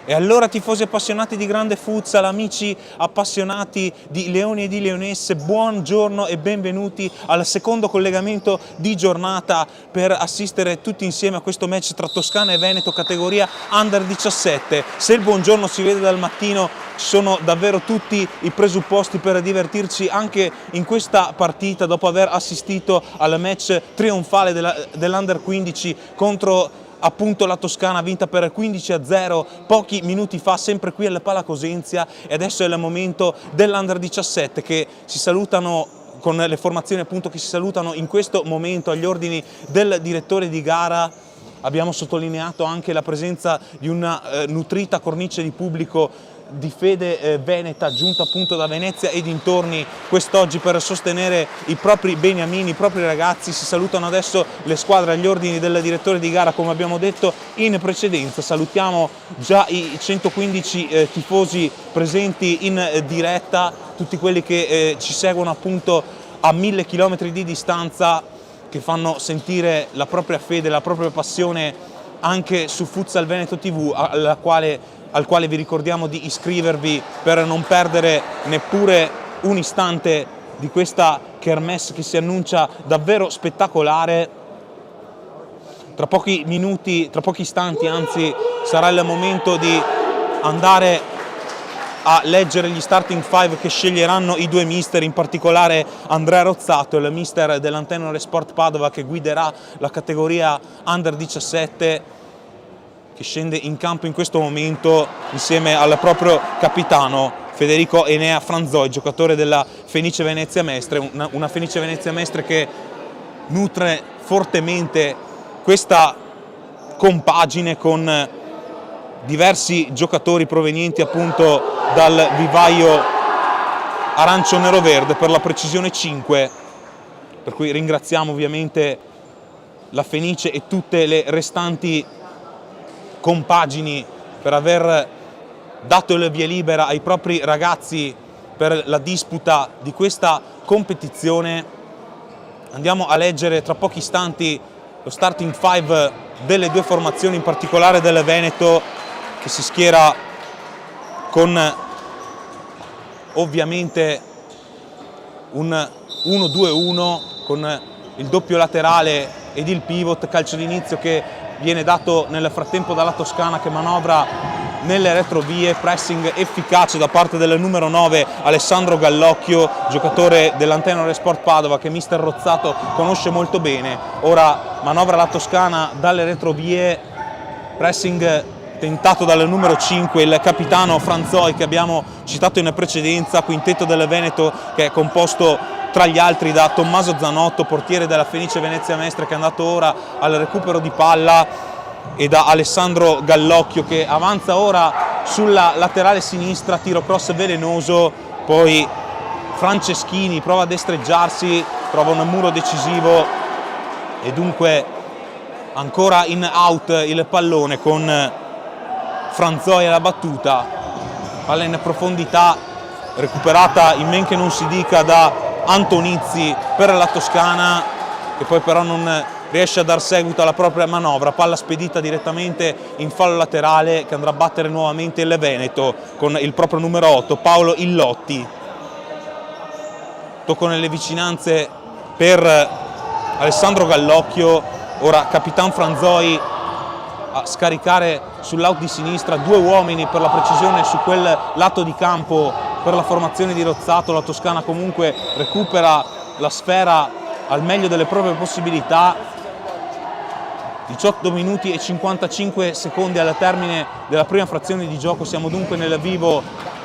E allora, tifosi appassionati di grande futsal, amici appassionati di leoni e di leonesse, buongiorno e benvenuti al secondo collegamento di giornata per assistere tutti insieme a questo match tra Toscana e Veneto categoria Under 17. Se il buongiorno si vede dal mattino, ci sono davvero tutti i presupposti per divertirci anche in questa partita dopo aver assistito al match trionfale dell'Under 15 contro appunto la Toscana, vinta per 15-0 pochi minuti fa, sempre qui al Pala Cosenzia. E adesso è il momento dell'Under 17 che si salutano con le formazioni appunto che si salutano in questo momento agli ordini del direttore di gara. Abbiamo sottolineato anche la presenza di una nutrita cornice di pubblico di fede veneta giunta appunto da Venezia e dintorni quest'oggi per sostenere i propri beniamini, i propri ragazzi. Si salutano adesso le squadre agli ordini del direttore di gara, come abbiamo detto in precedenza. Salutiamo già i 115 tifosi presenti in diretta, tutti quelli che ci seguono appunto a 1000 chilometri di distanza, che fanno sentire la propria fede, la propria passione anche su Futsal Veneto TV, al quale vi ricordiamo di iscrivervi per non perdere neppure un istante di questa kermesse che si annuncia davvero spettacolare. Tra pochi minuti, tra pochi istanti anzi, sarà il momento di andare a leggere gli starting five che sceglieranno i due mister, in particolare Andrea Rozzato, il mister dell'Antenor Sport Padova, che guiderà la categoria Under 17, che scende in campo in questo momento insieme al proprio capitano Federico Enea Franzoi, giocatore della Fenice Venezia Mestre, una Fenice Venezia Mestre che nutre fortemente questa compagine con diversi giocatori provenienti appunto dal vivaio arancio-nero-verde, per la precisione 5, per cui ringraziamo ovviamente la Fenice e tutte le restanti compagini per aver dato il via libera ai propri ragazzi per la disputa di questa competizione. Andiamo a leggere tra pochi istanti lo starting five delle due formazioni, in particolare del Veneto, che si schiera con ovviamente un 1-2-1 con il doppio laterale ed il pivot, calcio d'inizio che viene dato nel frattempo dalla Toscana, che manovra nelle retrovie, pressing efficace da parte del numero 9 Alessandro Gallocchio, giocatore dell'Antenor Sport Padova che mister Rozzato conosce molto bene. Ora manovra la Toscana dalle retrovie, pressing tentato dal numero 5, il capitano Franzoi, che abbiamo citato in precedenza, quintetto del Veneto che è composto tra gli altri da Tommaso Zanotto, portiere della Fenice Venezia Mestre, che è andato ora al recupero di palla, e da Alessandro Gallocchio, che avanza ora sulla laterale sinistra, tiro cross velenoso, poi Franceschini prova a destreggiarsi, trova un muro decisivo e dunque ancora in out il pallone con Franzoi alla battuta, palla in profondità recuperata in men che non si dica da Antonizzi per la Toscana, che poi però non riesce a dar seguito alla propria manovra. Palla spedita direttamente in fallo laterale, che andrà a battere nuovamente il Veneto con il proprio numero 8 Paolo Illotti. Tocco nelle vicinanze per Alessandro Gallocchio, ora capitan Franzoi a scaricare sull'out di sinistra, due uomini per la precisione su quel lato di campo per la formazione di Rozzato. La Toscana comunque recupera la sfera al meglio delle proprie possibilità. 18 minuti e 55 secondi al termine della prima frazione di gioco, siamo dunque nel vivo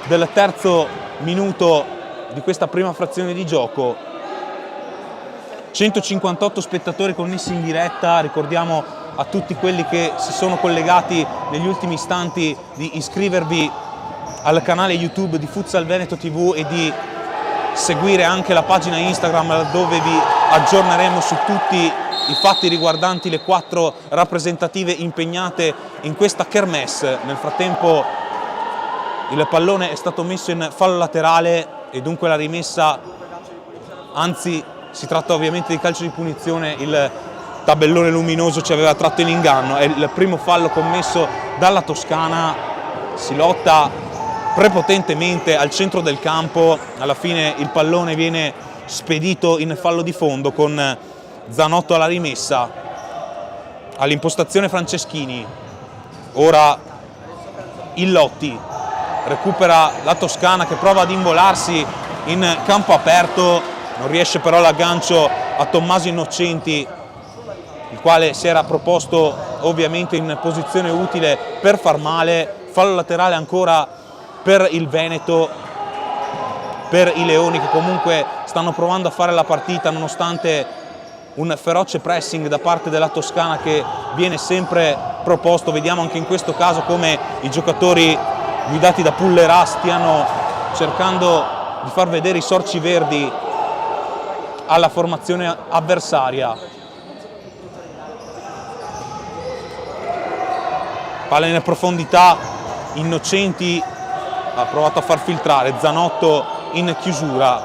del terzo minuto di questa prima frazione di gioco. 158 spettatori connessi in diretta, ricordiamo a tutti quelli che si sono collegati negli ultimi istanti di iscrivervi al canale YouTube di Futsal Veneto TV e di seguire anche la pagina Instagram, dove vi aggiorneremo su tutti i fatti riguardanti le 4 rappresentative impegnate in questa kermesse. Nel frattempo il pallone è stato messo in fallo laterale e dunque la rimessa, anzi si tratta ovviamente di calcio di punizione, il tabellone luminoso ci aveva tratto in inganno. È il primo fallo commesso dalla Toscana si lotta prepotentemente al centro del campo, alla fine il pallone viene spedito in fallo di fondo con Zanotto alla rimessa, all'impostazione Franceschini, ora Illotti, recupera la Toscana che prova ad involarsi in campo aperto, non riesce però l'aggancio a Tommaso Innocenti, il quale si era proposto ovviamente in posizione utile per far male. Fallo laterale ancora per il Veneto, per i Leoni che comunque stanno provando a fare la partita nonostante un feroce pressing da parte della Toscana che viene sempre proposto. Vediamo anche in questo caso come i giocatori guidati da Pullerà stiano cercando di far vedere i sorci verdi alla formazione avversaria. Palla in profondità, Innocenti ha provato a far filtrare, Zanotto in chiusura,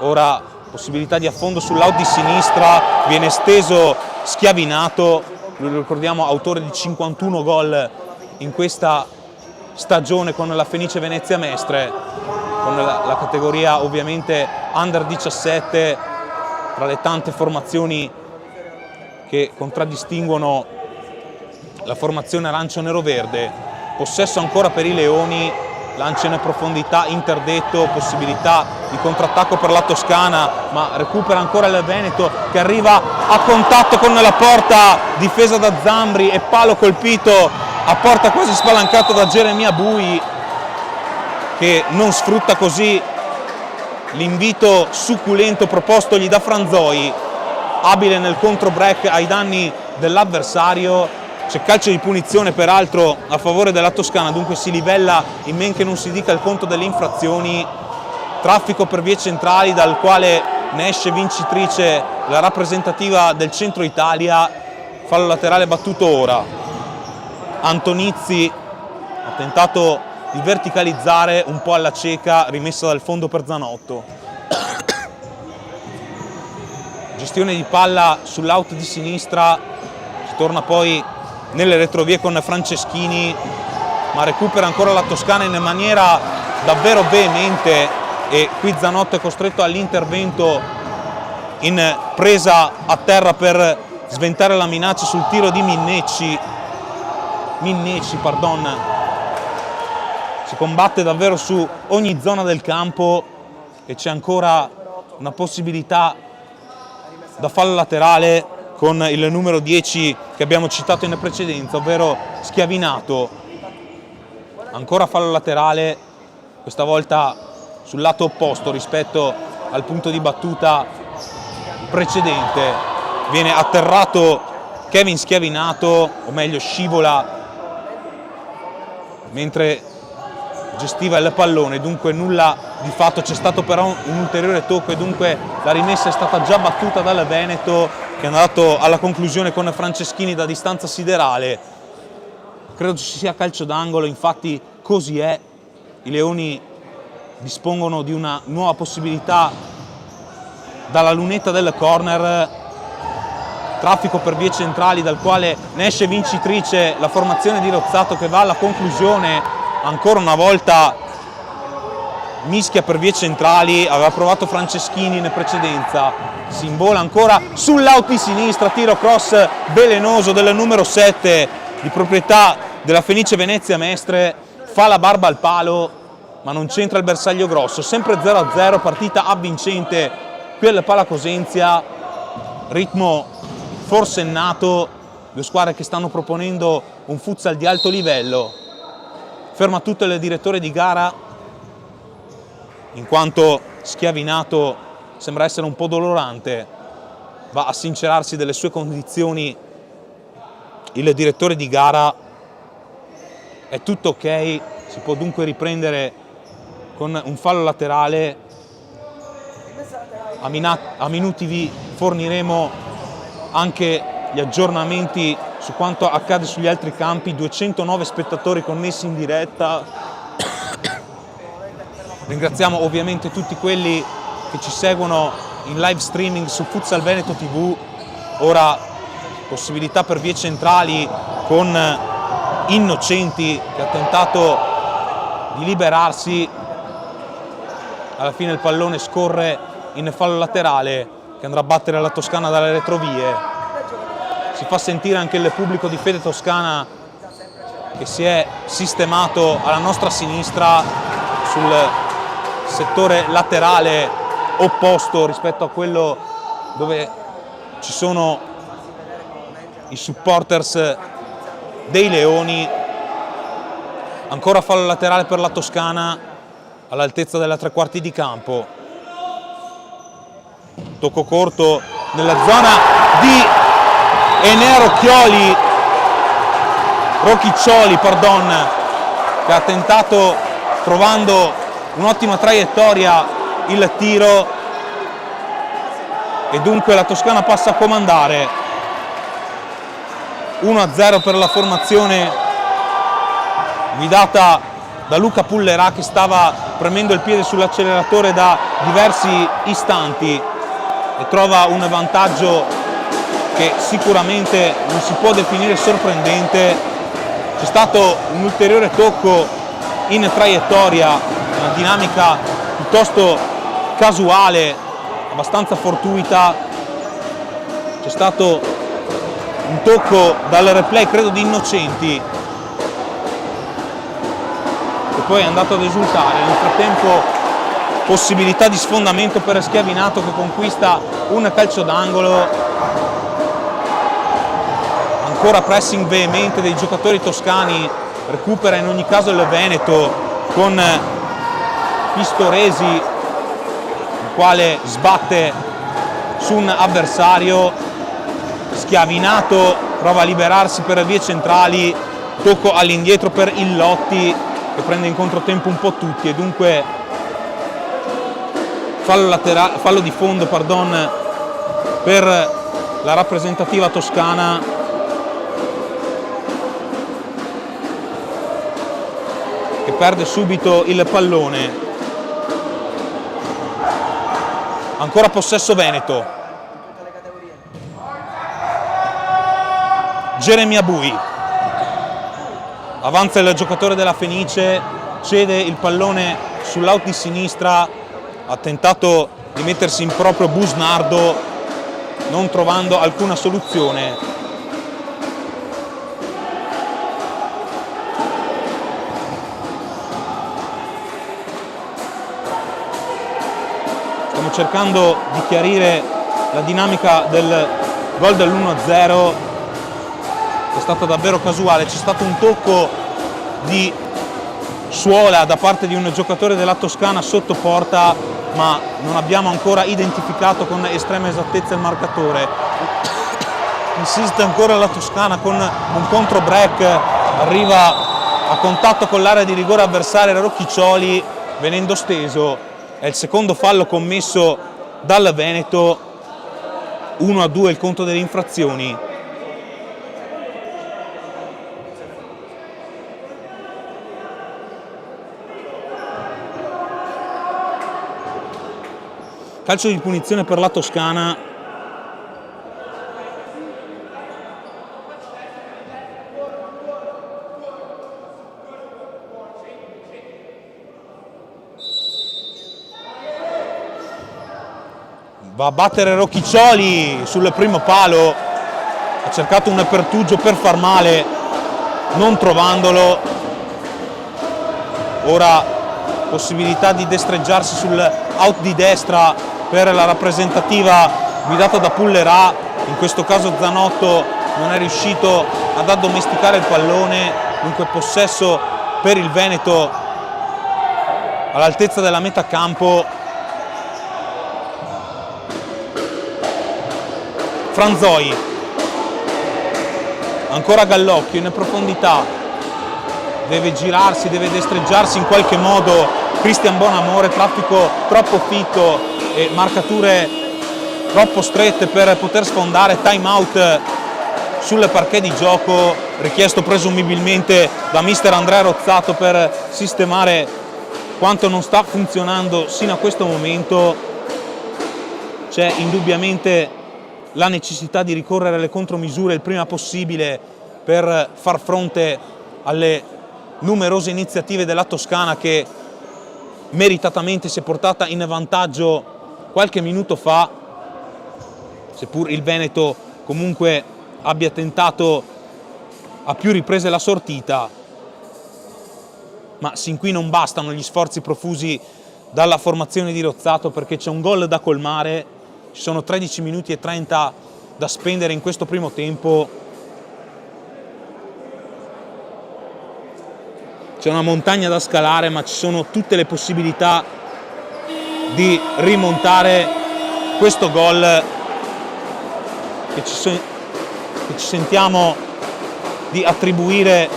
ora possibilità di affondo sull'out di sinistra, viene esteso Schiavinato, lo ricordiamo autore di 51 gol in questa stagione con la Fenice Venezia Mestre, con la categoria ovviamente Under 17, tra le tante formazioni che contraddistinguono la formazione arancio-nero-verde. Possesso ancora per i Leoni, lancio in profondità, interdetto, possibilità di contrattacco per la Toscana, ma recupera ancora il Veneto che arriva a contatto con la porta, difesa da Zambri e palo colpito a porta quasi spalancato da Geremia Bui, che non sfrutta così l'invito succulento propostogli da Franzoi, abile nel contro break ai danni dell'avversario. C'è calcio di punizione peraltro a favore della Toscana, dunque si livella in men che non si dica il conto delle infrazioni. Traffico per vie centrali dal quale ne esce vincitrice la rappresentativa del centro Italia. Fallo laterale battuto ora. Antonizzi ha tentato di verticalizzare un po' alla cieca, rimessa dal fondo per Zanotto. Gestione di palla sull'out di sinistra, si torna poi nelle retrovie con Franceschini, ma recupera ancora la Toscana in maniera davvero veemente e qui Zanotto è costretto all'intervento in presa a terra per sventare la minaccia sul tiro di Minnecci. Si combatte davvero su ogni zona del campo e c'è ancora una possibilità da fallo laterale con il numero 10 che abbiamo citato in precedenza, ovvero Schiavinato. Ancora fallo laterale, questa volta sul lato opposto rispetto al punto di battuta precedente. Viene atterrato Kevin Schiavinato, o meglio scivola mentre gestiva il pallone, dunque nulla di fatto. C'è stato però un ulteriore tocco e dunque la rimessa è stata già battuta dal Veneto, che è andato alla conclusione con Franceschini da distanza siderale. Credo ci sia calcio d'angolo, infatti così è. I Leoni dispongono di una nuova possibilità dalla lunetta del corner. Traffico per vie centrali dal quale ne esce vincitrice la formazione di Rozzato, che va alla conclusione. Ancora una volta mischia per vie centrali, aveva provato Franceschini in precedenza, si invola ancora sull'out di sinistra, tiro cross velenoso del numero 7 di proprietà della Fenice Venezia Mestre, fa la barba al palo ma non c'entra il bersaglio grosso. Sempre 0-0, partita avvincente qui al Pala Cosenzia, ritmo forsennato, due squadre che stanno proponendo un futsal di alto livello. Ferma tutto il direttore di gara, in quanto Schiavinato sembra essere un po' dolorante, va a sincerarsi delle sue condizioni il direttore di gara. È tutto ok, si può dunque riprendere con un fallo laterale. A minuti vi forniremo anche gli aggiornamenti su quanto accade sugli altri campi. 209 spettatori connessi in diretta. Ringraziamo ovviamente tutti quelli che ci seguono in live streaming su Futsal Veneto TV. Ora possibilità per vie centrali con Innocenti, che ha tentato di liberarsi. Alla fine il pallone scorre in fallo laterale che andrà a battere la Toscana dalle retrovie. Si fa sentire anche il pubblico di Fede Toscana che si è sistemato alla nostra sinistra sul settore laterale opposto rispetto a quello dove ci sono i supporters dei Leoni. Ancora fallo laterale per la Toscana all'altezza della tre quarti di campo. Tocco corto nella zona di Enea Rocchiccioli, che ha tentato, trovando un'ottima traiettoria, il tiro, e dunque la Toscana passa a comandare. 1-0 per la formazione guidata da Luca Pullerà, che stava premendo il piede sull'acceleratore da diversi istanti e trova un vantaggio che sicuramente non si può definire sorprendente. C'è stato un ulteriore tocco in traiettoria, una dinamica piuttosto casuale, abbastanza fortuita. C'è stato un tocco dal replay, credo di Innocenti, che poi è andato ad esultare. Nel frattempo possibilità di sfondamento per Schiavinato, che conquista un calcio d'angolo. Ancora pressing veemente dei giocatori toscani, recupera in ogni caso il Veneto con Pistoresi, il quale sbatte su un avversario. Schiavinato prova a liberarsi per vie centrali, tocco all'indietro per Illotti, che prende in controtempo un po' tutti, e dunque fallo di fondo per la rappresentativa toscana. Che perde subito il pallone. Ancora possesso Veneto. Jeremia Bui. Avanza il giocatore della Fenice, cede il pallone sull'out di sinistra, ha tentato di mettersi in proprio Busnardo, non trovando alcuna soluzione. Stiamo cercando di chiarire la dinamica del gol dell'1-0, che è stata davvero casuale. C'è stato un tocco di suola da parte di un giocatore della Toscana sotto porta, ma non abbiamo ancora identificato con estrema esattezza il marcatore. Insiste ancora la Toscana con un contro break, arriva a contatto con l'area di rigore avversaria Rocchiccioli, venendo steso. È il secondo fallo commesso dal Veneto. 1-2 il conto delle infrazioni. Calcio di punizione per la Toscana. Va a battere Rocchiccioli sul primo palo, ha cercato un pertugio per far male, non trovandolo. Ora possibilità di destreggiarsi sul out di destra per la rappresentativa guidata da Pullerà. In questo caso Zanotto non è riuscito ad addomesticare il pallone, dunque possesso per il Veneto all'altezza della metà campo. Franzoi, ancora Gallocchio in profondità, deve girarsi, deve destreggiarsi in qualche modo Cristian Bonamore. Traffico troppo fitto e marcature troppo strette per poter sfondare. Time out sul parquet di gioco, richiesto presumibilmente da mister Andrea Rozzato per sistemare quanto non sta funzionando sino a questo momento. C'è indubbiamente la necessità di ricorrere alle contromisure il prima possibile per far fronte alle numerose iniziative della Toscana, che meritatamente si è portata in vantaggio qualche minuto fa, seppur il Veneto comunque abbia tentato a più riprese la sortita. Ma sin qui non bastano gli sforzi profusi dalla formazione di Rozzato, perché c'è un gol da colmare, ci sono 13 minuti e 30 da spendere in questo primo tempo. C'è una montagna da scalare, ma ci sono tutte le possibilità di rimontare questo gol che ci sentiamo di attribuire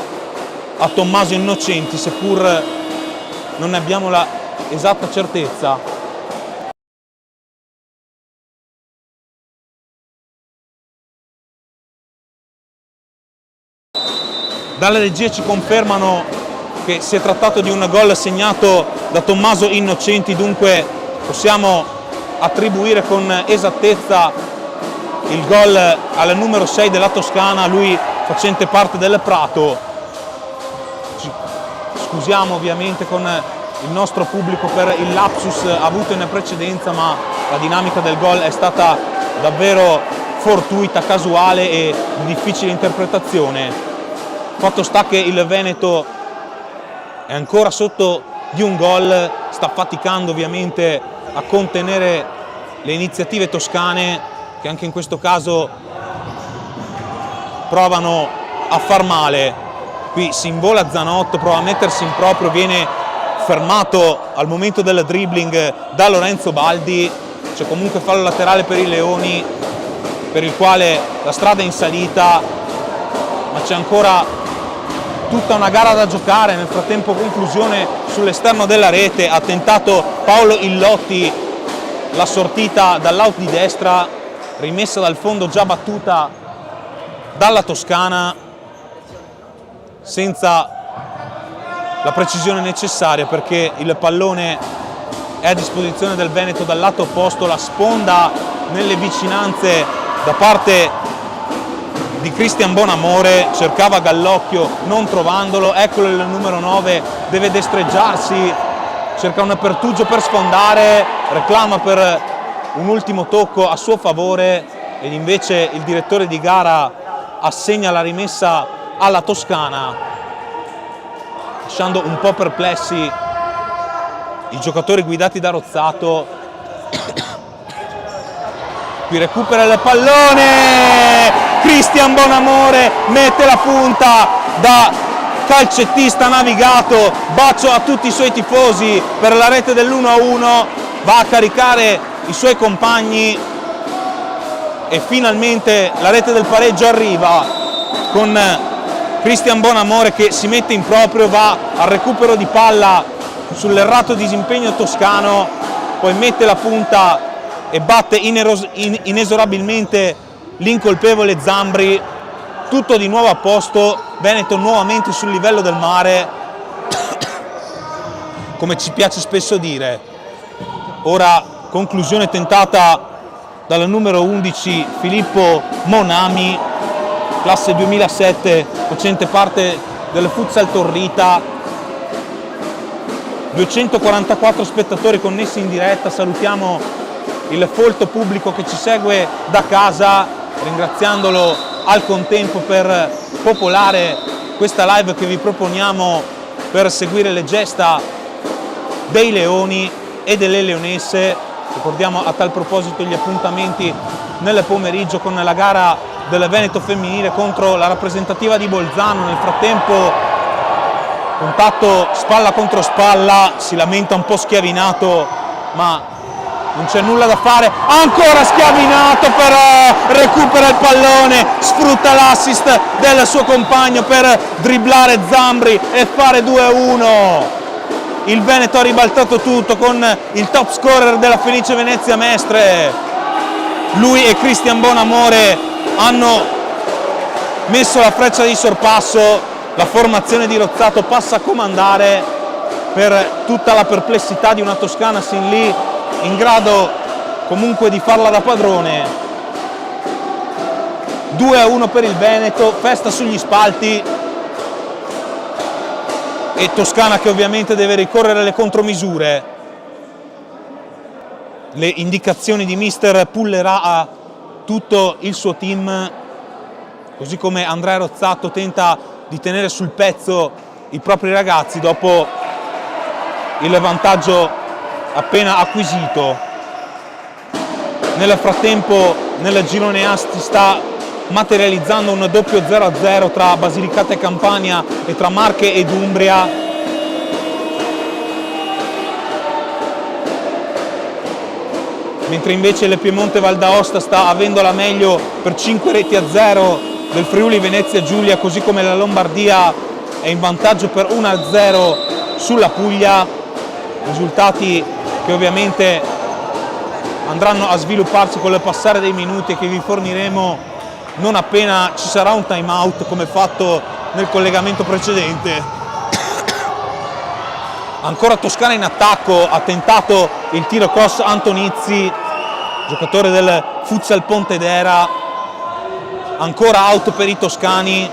a Tommaso Innocenti, seppur non ne abbiamo la esatta certezza. Dalle regie ci confermano che si è trattato di un gol segnato da Tommaso Innocenti, dunque possiamo attribuire con esattezza il gol al numero 6 della Toscana, lui facente parte del Prato. Scusiamo ovviamente con il nostro pubblico per il lapsus avuto in precedenza, ma la dinamica del gol è stata davvero fortuita, casuale e di difficile interpretazione. Fatto sta che il Veneto è ancora sotto di un gol, sta faticando ovviamente a contenere le iniziative toscane, che anche in questo caso provano a far male. Qui si invola Zanotto, prova a mettersi in proprio, viene fermato al momento del dribbling da Lorenzo Baldi. C'è comunque fallo laterale per i Leoni, per il quale la strada è in salita, ma c'è ancora tutta una gara da giocare. Nel frattempo conclusione sull'esterno della rete, ha tentato Paolo Illotti la sortita dall'out di destra, rimessa dal fondo già battuta dalla Toscana, senza la precisione necessaria, perché il pallone è a disposizione del Veneto dal lato opposto. La sponda nelle vicinanze da parte di Cristian Bonamore, cercava Gallocchio non trovandolo, eccolo il numero 9, deve destreggiarsi, cerca un Pertugio per sfondare, reclama per un ultimo tocco a suo favore, ed invece il direttore di gara assegna la rimessa alla Toscana, lasciando un po' perplessi i giocatori guidati da Rozzato. Qui recupera il pallone, Cristian Bonamore mette la punta da calcettista navigato, bacio a tutti i suoi tifosi per la rete dell'1-1, va a caricare i suoi compagni e finalmente la rete del pareggio arriva con Cristian Bonamore che si mette in proprio, va al recupero di palla sull'errato disimpegno toscano, poi mette la punta e batte inesorabilmente l'incolpevole Zambri. Tutto di nuovo a posto, Veneto nuovamente sul livello del mare, come ci piace spesso dire. Ora conclusione tentata dal numero 11 Filippo Monami, classe 2007, facente parte del Futsal Torrita. 244 spettatori connessi in diretta, salutiamo il folto pubblico che ci segue da casa, ringraziandolo al contempo per popolare questa live che vi proponiamo per seguire le gesta dei Leoni e delle Leonesse. Ricordiamo a tal proposito gli appuntamenti nel pomeriggio con la gara del Veneto femminile contro la rappresentativa di Bolzano. Nel frattempo contatto spalla contro spalla, si lamenta un po' schiavinato, ma non c'è nulla da fare. Ancora schiavinato, però recupera il pallone, sfrutta l'assist del suo compagno per dribblare Zambri e fare 2-1. Il Veneto ha ribaltato tutto con il top scorer della Fenice Venezia Mestre. Lui e Cristian Bonamore hanno messo la freccia di sorpasso. La formazione di Rozzato passa a comandare per tutta la perplessità di una Toscana sin lì in grado comunque di farla da padrone. 2-1 per il Veneto, festa sugli spalti. e Toscana che ovviamente deve ricorrere alle contromisure. Le indicazioni di mister Pullerà a tutto il suo team, così come Andrea Rozzato tenta di tenere sul pezzo i propri ragazzi dopo il vantaggio appena acquisito. Nel frattempo nel girone A si sta materializzando un doppio 0-0 tra Basilicata e Campania e tra Marche ed Umbria. Mentre invece il Piemonte Val d'Aosta sta avendo la meglio per 5-0 del Friuli Venezia Giulia, così come la Lombardia è in vantaggio per 1-0 sulla Puglia. Risultati che ovviamente andranno a svilupparsi con il passare dei minuti e che vi forniremo non appena ci sarà un time out, come fatto nel collegamento precedente. Ancora Toscana in attacco, ha tentato il tiro cross Antonizzi, giocatore del Futsal Pontedera. Ancora out per i toscani,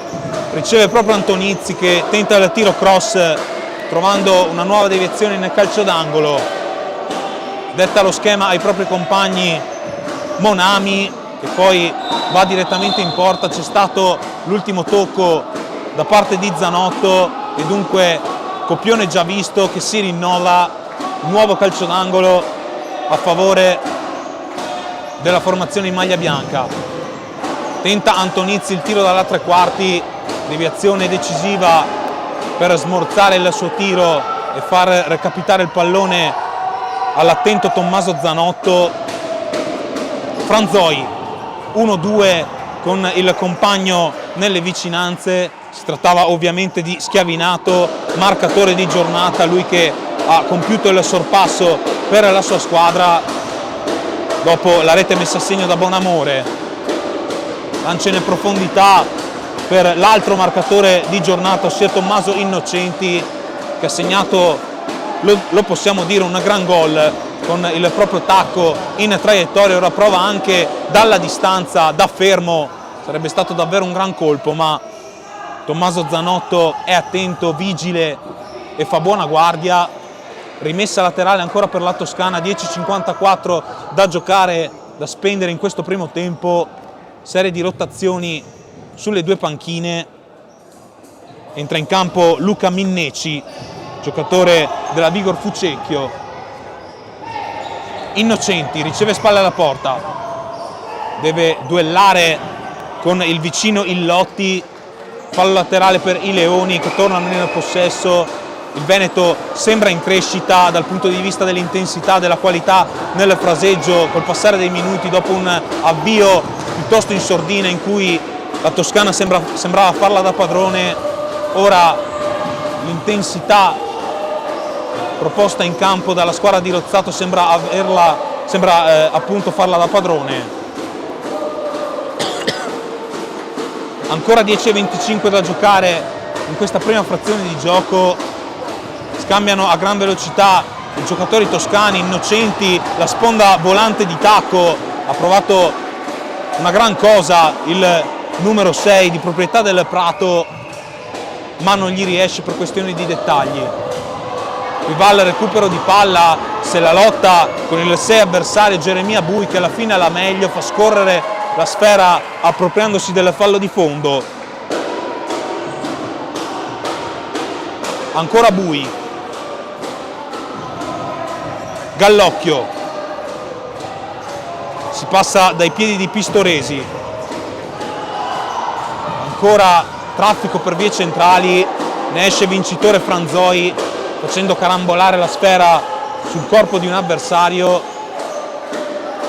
riceve proprio Antonizzi che tenta il tiro cross trovando una nuova deviazione nel calcio d'angolo. Detta lo schema ai propri compagni Monami, che poi va direttamente in porta. C'è stato l'ultimo tocco da parte di Zanotto e dunque copione già visto che si rinnova, nuovo calcio d'angolo a favore della formazione in maglia bianca. Tenta Antonizzi il tiro dalla tre quarti, deviazione decisiva per smorzare il suo tiro e far recapitare il pallone all'attento Tommaso Zanotto. Franzoi 1-2 con il compagno nelle vicinanze. Si trattava ovviamente di Schiavinato, marcatore di giornata, lui che ha compiuto il sorpasso per la sua squadra dopo la rete messa a segno da Bonamore. Lancia in profondità per l'altro marcatore di giornata, ossia Tommaso Innocenti, che ha segnato, lo possiamo dire, un gran gol con il proprio tacco in traiettoria. Ora prova anche dalla distanza, da fermo, sarebbe stato davvero un gran colpo, ma Tommaso Zanotto è attento, vigile e fa buona guardia. Rimessa laterale ancora per la Toscana, 10:54 da giocare, da spendere in questo primo tempo. Serie di rotazioni sulle due panchine. Entra in campo Luca Minneci, giocatore della Vigor Fucecchio. Innocenti riceve spalle alla porta, deve duellare con il vicino Illotti. Fallo laterale per i Leoni che tornano nel possesso. Il Veneto sembra in crescita dal punto di vista dell'intensità, della qualità nel fraseggio col passare dei minuti, dopo un avvio piuttosto in sordina in cui la Toscana sembrava farla da padrone. Ora l'intensità proposta in campo dalla squadra di Rozzato sembra appunto farla da padrone. Ancora 10:25 da giocare in questa prima frazione di gioco. Scambiano a gran velocità i giocatori toscani. Innocenti, la sponda volante di tacco, ha provato una gran cosa il numero 6 di proprietà del Prato, ma non gli riesce per questioni di dettagli. Qui va il recupero di palla, se la lotta con il 6 avversario Geremia Bui, che alla fine è la meglio, fa scorrere la sfera appropriandosi del fallo di fondo. Ancora Bui, Gallocchio, si passa dai piedi di Pistoresi. Ancora traffico per vie centrali, ne esce vincitore Franzoi facendo carambolare la sfera sul corpo di un avversario.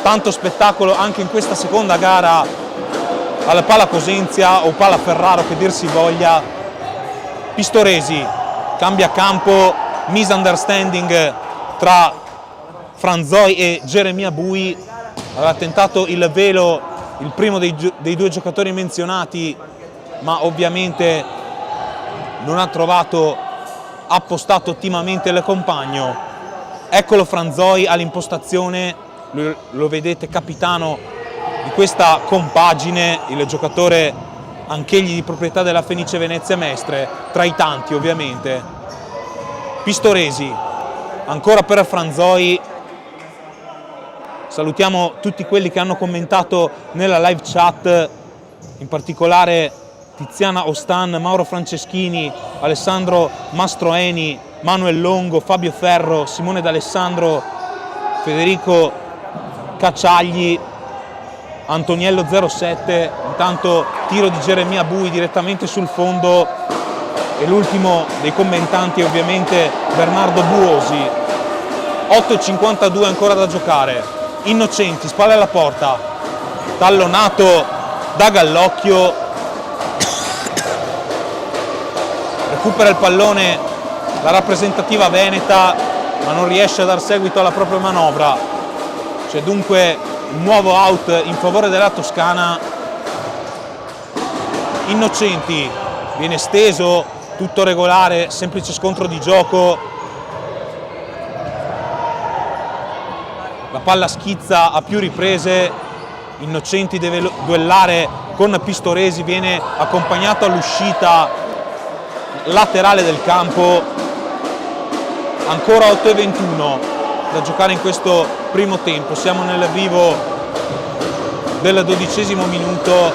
Tanto spettacolo anche in questa seconda gara alla Pala Cosenzia o Pala Ferraro, che dir si voglia. Pistoresi cambia campo, misunderstanding tra Franzoi e Geremia Bui. Aveva tentato il velo il primo dei due giocatori menzionati, ma ovviamente non ha trovato appostato ottimamente il compagno. Eccolo Franzoi all'impostazione, lo vedete, capitano di questa compagine, il giocatore anch'egli di proprietà della Fenice Venezia Mestre, tra i tanti ovviamente. Pistoresi, ancora per Franzoi. Salutiamo tutti quelli che hanno commentato nella live chat, in particolare Tiziana Ostan, Mauro Franceschini, Alessandro Mastroeni, Manuel Longo, Fabio Ferro, Simone D'Alessandro, Federico Cacciagli, Antoniello 07, intanto tiro di Geremia Bui direttamente sul fondo e l'ultimo dei commentanti è ovviamente Bernardo Buosi. 8,52 ancora da giocare, Innocenti, spalle alla porta, tallonato da Gallocchio, recupera il pallone la rappresentativa veneta ma non riesce a dar seguito alla propria manovra. C'è dunque un nuovo out in favore della Toscana. Innocenti viene steso, tutto regolare, semplice scontro di gioco. La palla schizza a più riprese, Innocenti deve duellare con Pistoresi, viene accompagnato all'uscita laterale del campo. Ancora 8,21 da giocare in questo primo tempo, siamo nel vivo del 12° minuto.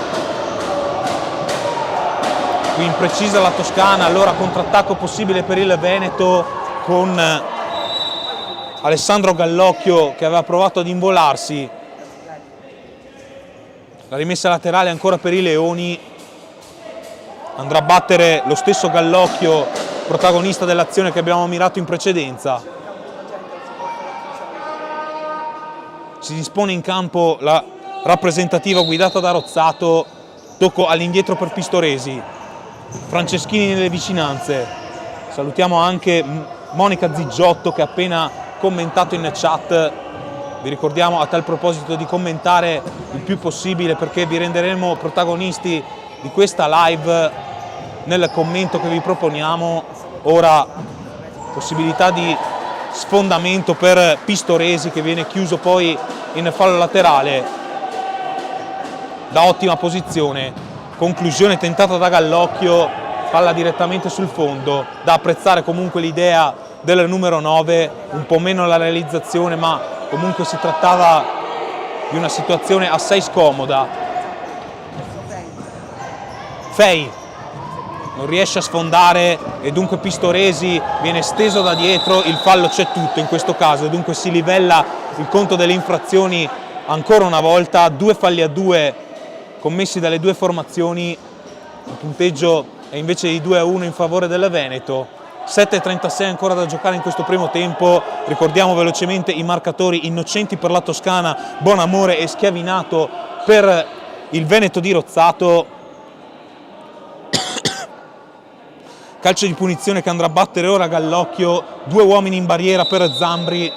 Qui imprecisa la Toscana, allora contrattacco possibile per il Veneto con Alessandro Gallocchio che aveva provato ad involarsi. La rimessa laterale ancora per i Leoni, andrà a battere lo stesso Gallocchio, protagonista dell'azione che abbiamo mirato in precedenza. Si dispone in campo la rappresentativa guidata da Rozzato, tocco all'indietro per Pistoresi, Franceschini nelle vicinanze. Salutiamo anche Monica Ziggiotto che ha appena commentato in chat. Vi ricordiamo a tal proposito di commentare il più possibile perché vi renderemo protagonisti di questa live nel commento che vi proponiamo. Ora possibilità di sfondamento per Pistoresi che viene chiuso poi in fallo laterale da ottima posizione. Conclusione tentata da Gallocchio, palla direttamente sul fondo. Da apprezzare comunque l'idea del numero 9, un po' meno la realizzazione, ma comunque si trattava di una situazione assai scomoda. Fei non riesce a sfondare e dunque Pistoresi viene steso da dietro, il fallo c'è tutto in questo caso, dunque si livella il conto delle infrazioni ancora una volta, 2 falli a 2 commessi dalle due formazioni, il punteggio è invece di 2-1 in favore del Veneto. 7,36 ancora da giocare in questo primo tempo, ricordiamo velocemente i marcatori: Innocenti per la Toscana, Bonamore e Schiavinato per il Veneto di Rozzato. Calcio di punizione che andrà a battere ora Gallocchio, 2 uomini in barriera per Zambri,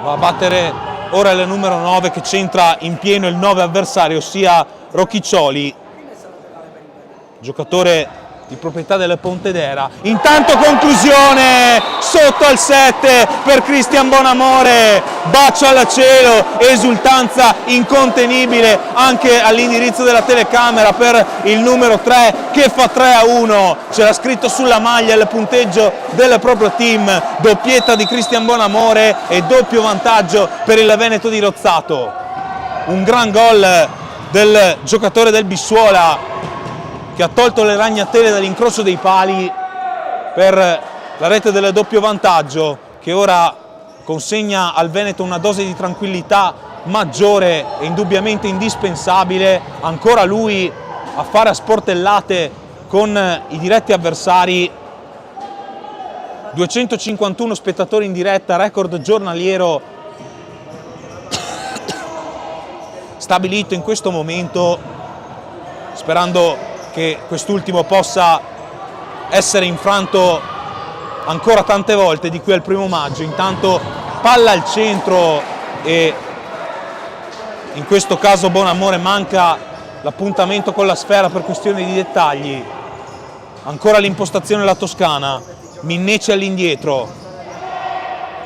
va a battere ora il numero 9 che centra in pieno il 9 avversario, ossia Rocchiccioli, giocatore di proprietà del Pontedera. Intanto conclusione sotto al 7 per Cristian Bonamore, bacio al cielo, esultanza incontenibile anche all'indirizzo della telecamera per il numero 3 che fa 3-1, c'era scritto sulla maglia il punteggio del proprio team, doppietta di Cristian Bonamore e doppio vantaggio per il Veneto di Rozzato. Un gran gol del giocatore del Bissuola che ha tolto le ragnatele dall'incrocio dei pali per la rete del doppio vantaggio, che ora consegna al Veneto una dose di tranquillità maggiore e indubbiamente indispensabile. Ancora lui a fare a sportellate con i diretti avversari. 251 spettatori in diretta, record giornaliero stabilito in questo momento, sperando che quest'ultimo possa essere infranto ancora tante volte di qui al 1° maggio. Intanto palla al centro e in questo caso Bonamore manca l'appuntamento con la sfera per questione di dettagli. Ancora l'impostazione della Toscana, Minneci all'indietro,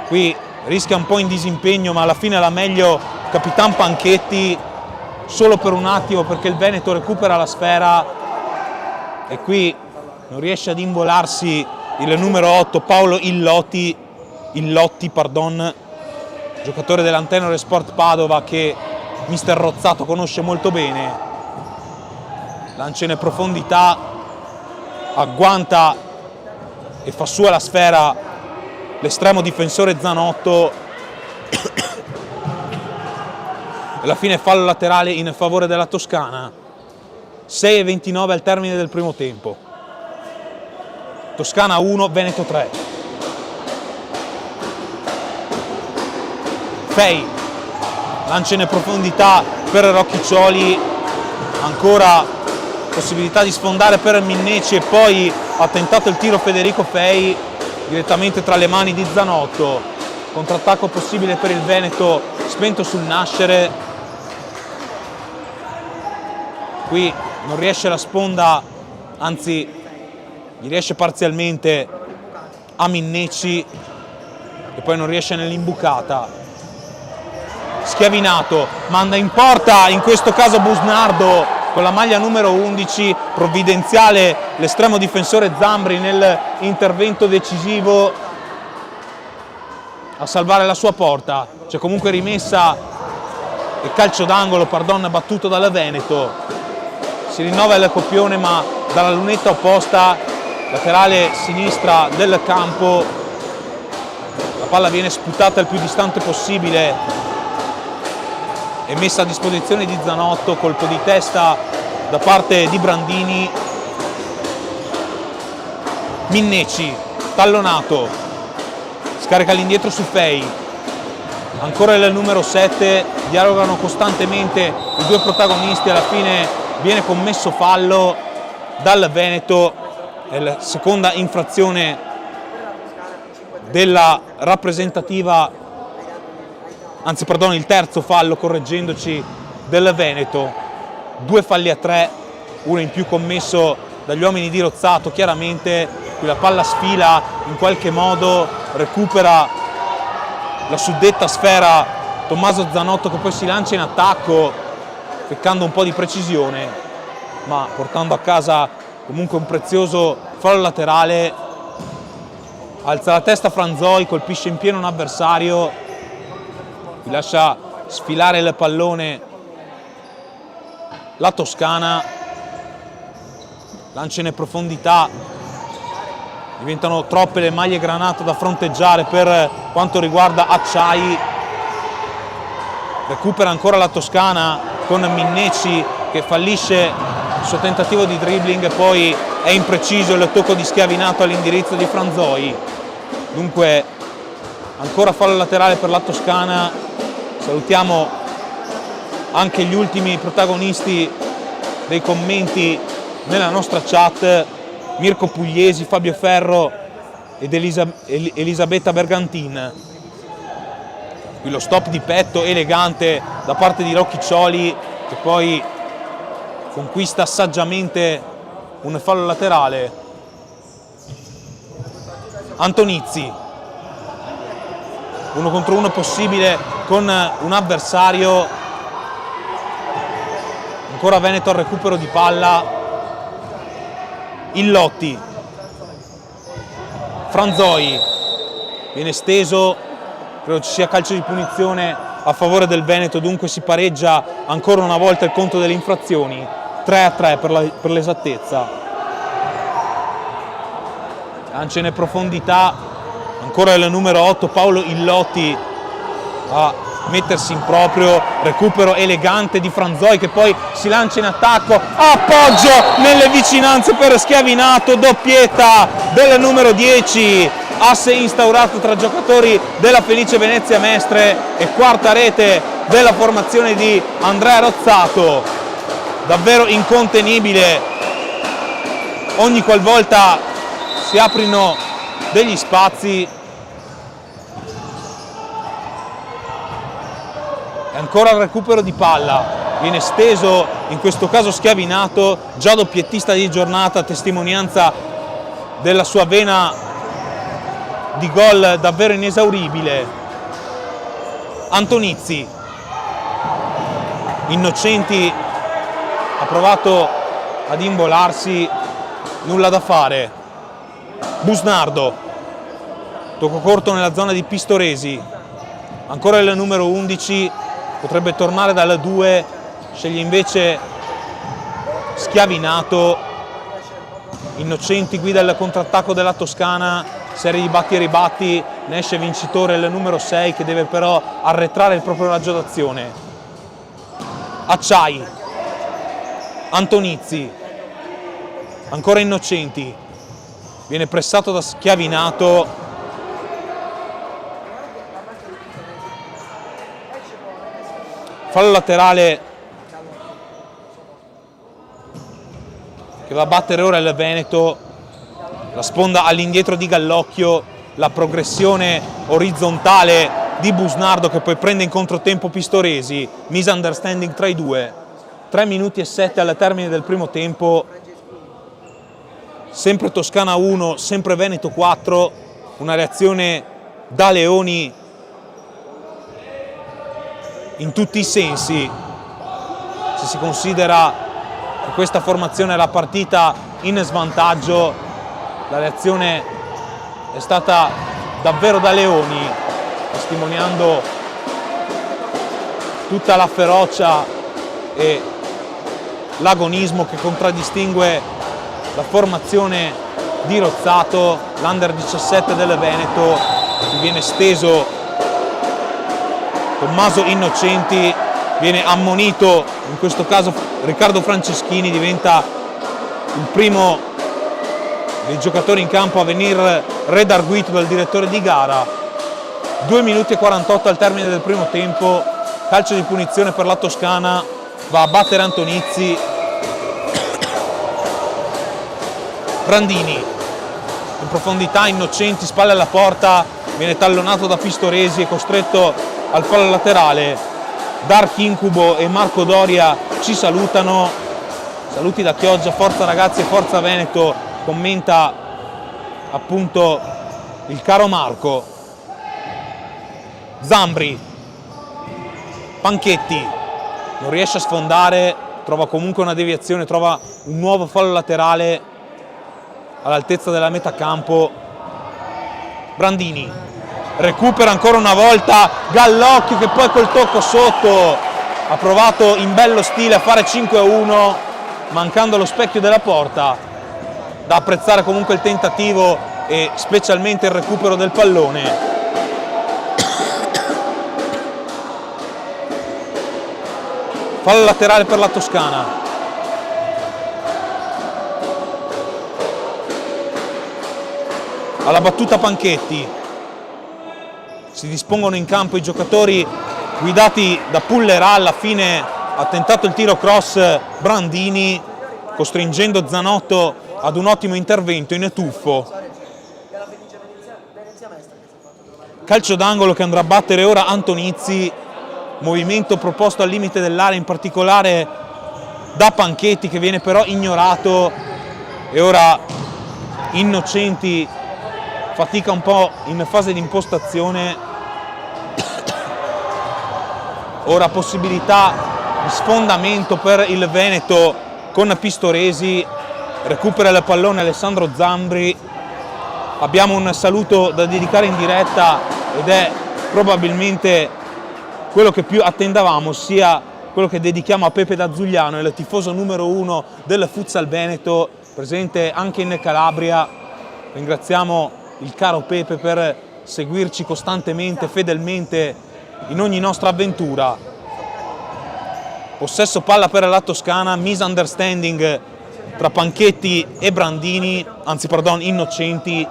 qui rischia un po' in disimpegno ma alla fine la meglio Capitan Panchetti solo per un attimo perché il Veneto recupera la sfera e qui non riesce ad involarsi il numero 8 Paolo Illotti, giocatore dell'Antenore Sport Padova che mister Rozzato conosce molto bene. Lancia in profondità, agguanta e fa sua la sfera l'estremo difensore Zanotto. Alla fine fallo laterale in favore della Toscana. 6:29 al termine del primo tempo. Toscana 1, Veneto 3. Fei lancia in profondità per Rocchiccioli, ancora possibilità di sfondare per Minneci e poi ha tentato il tiro Federico Fei direttamente tra le mani di Zanotto. Contrattacco possibile per il Veneto, spento sul nascere. Qui non riesce la sponda, anzi gli riesce parzialmente a Minneci e poi non riesce nell'imbucata. Schiavinato manda in porta, in questo caso Busnardo con la maglia numero 11, provvidenziale l'estremo difensore Zambri nell'intervento decisivo a salvare la sua porta. C'è comunque rimessa e calcio d'angolo, battuto dalla Veneto. Si rinnova il copione ma dalla lunetta opposta, laterale sinistra del campo, la palla viene sputata il più distante possibile e messa a disposizione di Zanotto. Colpo di testa da parte di Brandini. Minneci, tallonato, scarica all'indietro su Fei, ancora il numero 7, dialogano costantemente i due protagonisti. Alla fine viene commesso fallo dal Veneto, è la seconda infrazione della rappresentativa, anzi perdone, il terzo fallo, correggendoci, del Veneto. 2 falli a 3, uno in più commesso dagli uomini di Rozzato. Chiaramente qui la palla sfila, in qualche modo recupera la suddetta sfera Tommaso Zanotto, che poi si lancia in attacco peccando un po' di precisione ma portando a casa comunque un prezioso fallo laterale. Alza la testa Franzoi, colpisce in pieno un avversario, gli lascia sfilare il pallone la Toscana, lancia in profondità, diventano troppe le maglie granate da fronteggiare per quanto riguarda Acciai. Recupera ancora la Toscana con Minneci che fallisce il suo tentativo di dribbling e poi è impreciso il tocco di Schiavinato all'indirizzo di Franzoi. Dunque ancora fallo laterale per la Toscana. Salutiamo anche gli ultimi protagonisti dei commenti nella nostra chat: Mirko Pugliesi, Fabio Ferro ed Elisabetta Bergantin. Qui lo stop di petto elegante da parte di Rocchiccioli, che poi conquista saggiamente un fallo laterale. Antonizzi, 1 contro 1 possibile con un avversario. Ancora Veneto al recupero di palla. Illotti, Franzoi, viene steso, credo ci sia calcio di punizione a favore del Veneto, dunque si pareggia ancora una volta il conto delle infrazioni, 3-3 per l'esattezza. Lancia in profondità, ancora il numero 8 Paolo Illotti a mettersi in proprio, recupero elegante di Franzoi che poi si lancia in attacco, appoggio nelle vicinanze per Schiavinato, doppietta del numero 10, asse instaurato tra giocatori della Fenice Venezia Mestre e quarta rete della formazione di Andrea Rozzato. Davvero incontenibile ogni qualvolta si aprino degli spazi. E ancora il recupero di palla, viene steso in questo caso Schiavinato, già doppiettista di giornata, testimonianza della sua vena di gol davvero inesauribile. Antonizzi, Innocenti ha provato ad imbolarsi, nulla da fare. Busnardo, tocco corto nella zona di Pistoresi, ancora il numero 11, potrebbe tornare dalla 2, sceglie invece Schiavinato. Innocenti guida il contrattacco della Toscana, serie di batti e ribatti, ne esce vincitore il numero 6 che deve però arretrare il proprio raggio d'azione. Acciai, Antonizzi, ancora Innocenti, viene pressato da Schiavinato, fallo laterale che va a battere ora il Veneto, la sponda all'indietro di Gallocchio, la progressione orizzontale di Busnardo che poi prende in controtempo Pistoresi, misunderstanding tra i due, 3 minuti e 7 al termine del primo tempo, sempre Toscana 1, sempre Veneto 4, una reazione da leoni in tutti i sensi, se si considera che questa formazione era partita in svantaggio. La reazione è stata davvero da leoni, testimoniando tutta la ferocia e l'agonismo che contraddistingue la formazione di Rozzato, l'Under 17 del Veneto, che viene steso. Tommaso Innocenti viene ammonito, in questo caso Riccardo Franceschini diventa il primo dei giocatori in campo a venire redarguito dal direttore di gara. 2 minuti e 48 al termine del primo tempo, calcio di punizione per la Toscana, va a battere Antonizzi. Brandini in profondità, Innocenti, spalle alla porta, viene tallonato da Pistoresi e costretto al fallo laterale. Dark Incubo e Marco Doria ci salutano, saluti da Chioggia, forza ragazzi e forza Veneto, commenta appunto il caro Marco. Zambri, Panchetti, non riesce a sfondare, trova comunque una deviazione, trova un nuovo fallo laterale all'altezza della metà campo. Brandini recupera ancora una volta, Gallocchio che poi col tocco sotto ha provato in bello stile a fare 5-1, mancando lo specchio della porta. Da apprezzare comunque il tentativo e specialmente il recupero del pallone. Fallo laterale per la Toscana. Alla battuta Panchetti. Si dispongono in campo i giocatori guidati da Pullerà, alla fine ha tentato il tiro cross Brandini, costringendo Zanotto ad un ottimo intervento in tuffo. Calcio d'angolo che andrà a battere ora Antonizzi, movimento proposto al limite dell'area, in particolare da Panchetti, che viene però ignorato, e ora Innocenti fatica un po' in fase di impostazione. Ora possibilità di sfondamento per il Veneto con Pistoresi, recupera il pallone Alessandro Zambri. Abbiamo un saluto da dedicare in diretta ed è probabilmente quello che più attendavamo, sia quello che dedichiamo a Pepe da Zugliano, il tifoso numero 1 del Futsal Veneto, presente anche in Calabria. Ringraziamo il caro Pepe per seguirci costantemente, fedelmente in ogni nostra avventura. Possesso palla per la Toscana, misunderstanding tra Panchetti e Brandini, anzi pardon, Innocenti.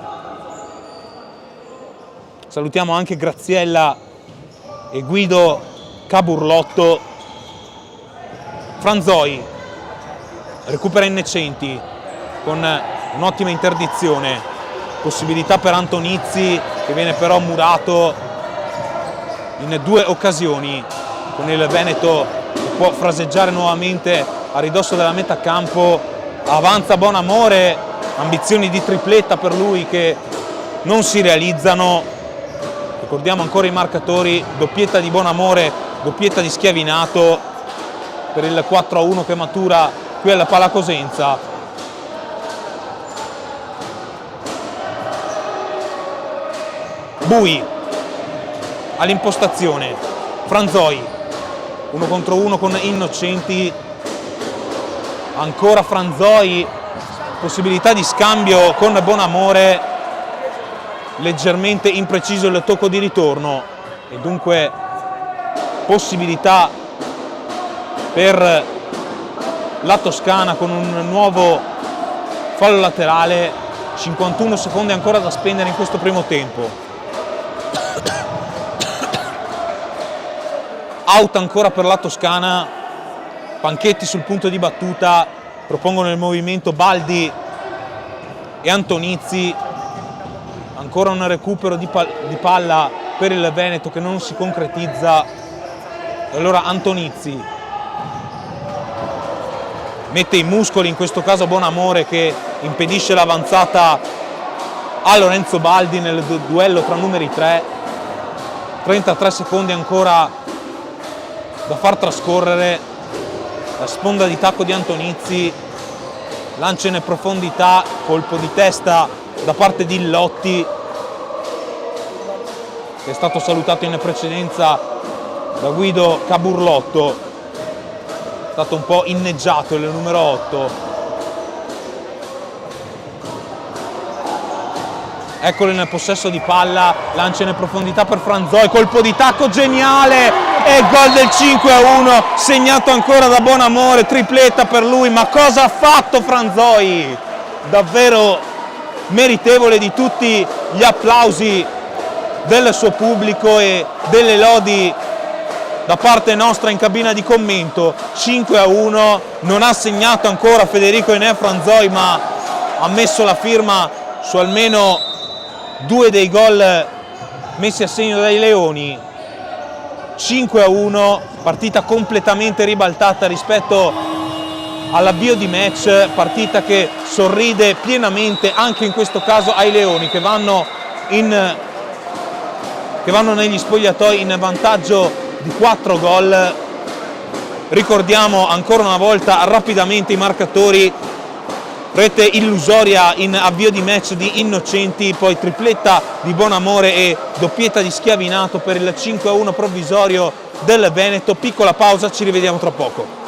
Salutiamo anche Graziella e Guido Caburlotto. Franzoi recupera Innocenti con un'ottima interdizione, possibilità per Antonizzi che viene però murato in 2 occasioni, con il Veneto che può fraseggiare nuovamente a ridosso della metà campo. Avanza Bonamore, ambizioni di tripletta per lui che non si realizzano. Ricordiamo ancora i marcatori: doppietta di Bonamore, doppietta di Schiavinato per il 4-1 che matura qui alla Pala Cosenza. Bui all'impostazione, Franzoi 1 contro 1 con Innocenti, ancora Franzoi, possibilità di scambio con Bonamore, leggermente impreciso il tocco di ritorno e dunque possibilità per la Toscana con un nuovo fallo laterale. 51 secondi ancora da spendere in questo primo tempo. Out ancora per la Toscana, Panchetti sul punto di battuta, propongono il movimento Baldi e Antonizzi, ancora un recupero di palla per il Veneto che non si concretizza, e allora Antonizzi mette i muscoli, in questo caso Bonamore, che impedisce l'avanzata a Lorenzo Baldi nel duello tra numeri 3. 33 secondi ancora da far trascorrere, la sponda di tacco di Antonizzi, lancia in profondità, colpo di testa da parte di Illotti, che è stato salutato in precedenza da Guido Caburlotto, è stato un po' inneggiato il numero 8. Eccolo nel possesso di palla, lancia in profondità per Franzoi, colpo di tacco geniale e gol del 5-1, segnato ancora da Bonamore, tripletta per lui. Ma cosa ha fatto Franzoi? Davvero meritevole di tutti gli applausi del suo pubblico e delle lodi da parte nostra in cabina di commento. 5-1, non ha segnato ancora Federico Enea Franzoi, ma ha messo la firma su almeno 2 dei gol messi a segno dai Leoni. 5-1, partita completamente ribaltata rispetto all'avvio di match, partita che sorride pienamente anche in questo caso ai Leoni, che vanno negli spogliatoi in vantaggio di 4 gol. Ricordiamo ancora una volta rapidamente i marcatori: rete illusoria in avvio di match di Innocenti, poi tripletta di Bonamore e doppietta di Schiavinato per il 5-1 provvisorio del Veneto. Piccola pausa, ci rivediamo tra poco.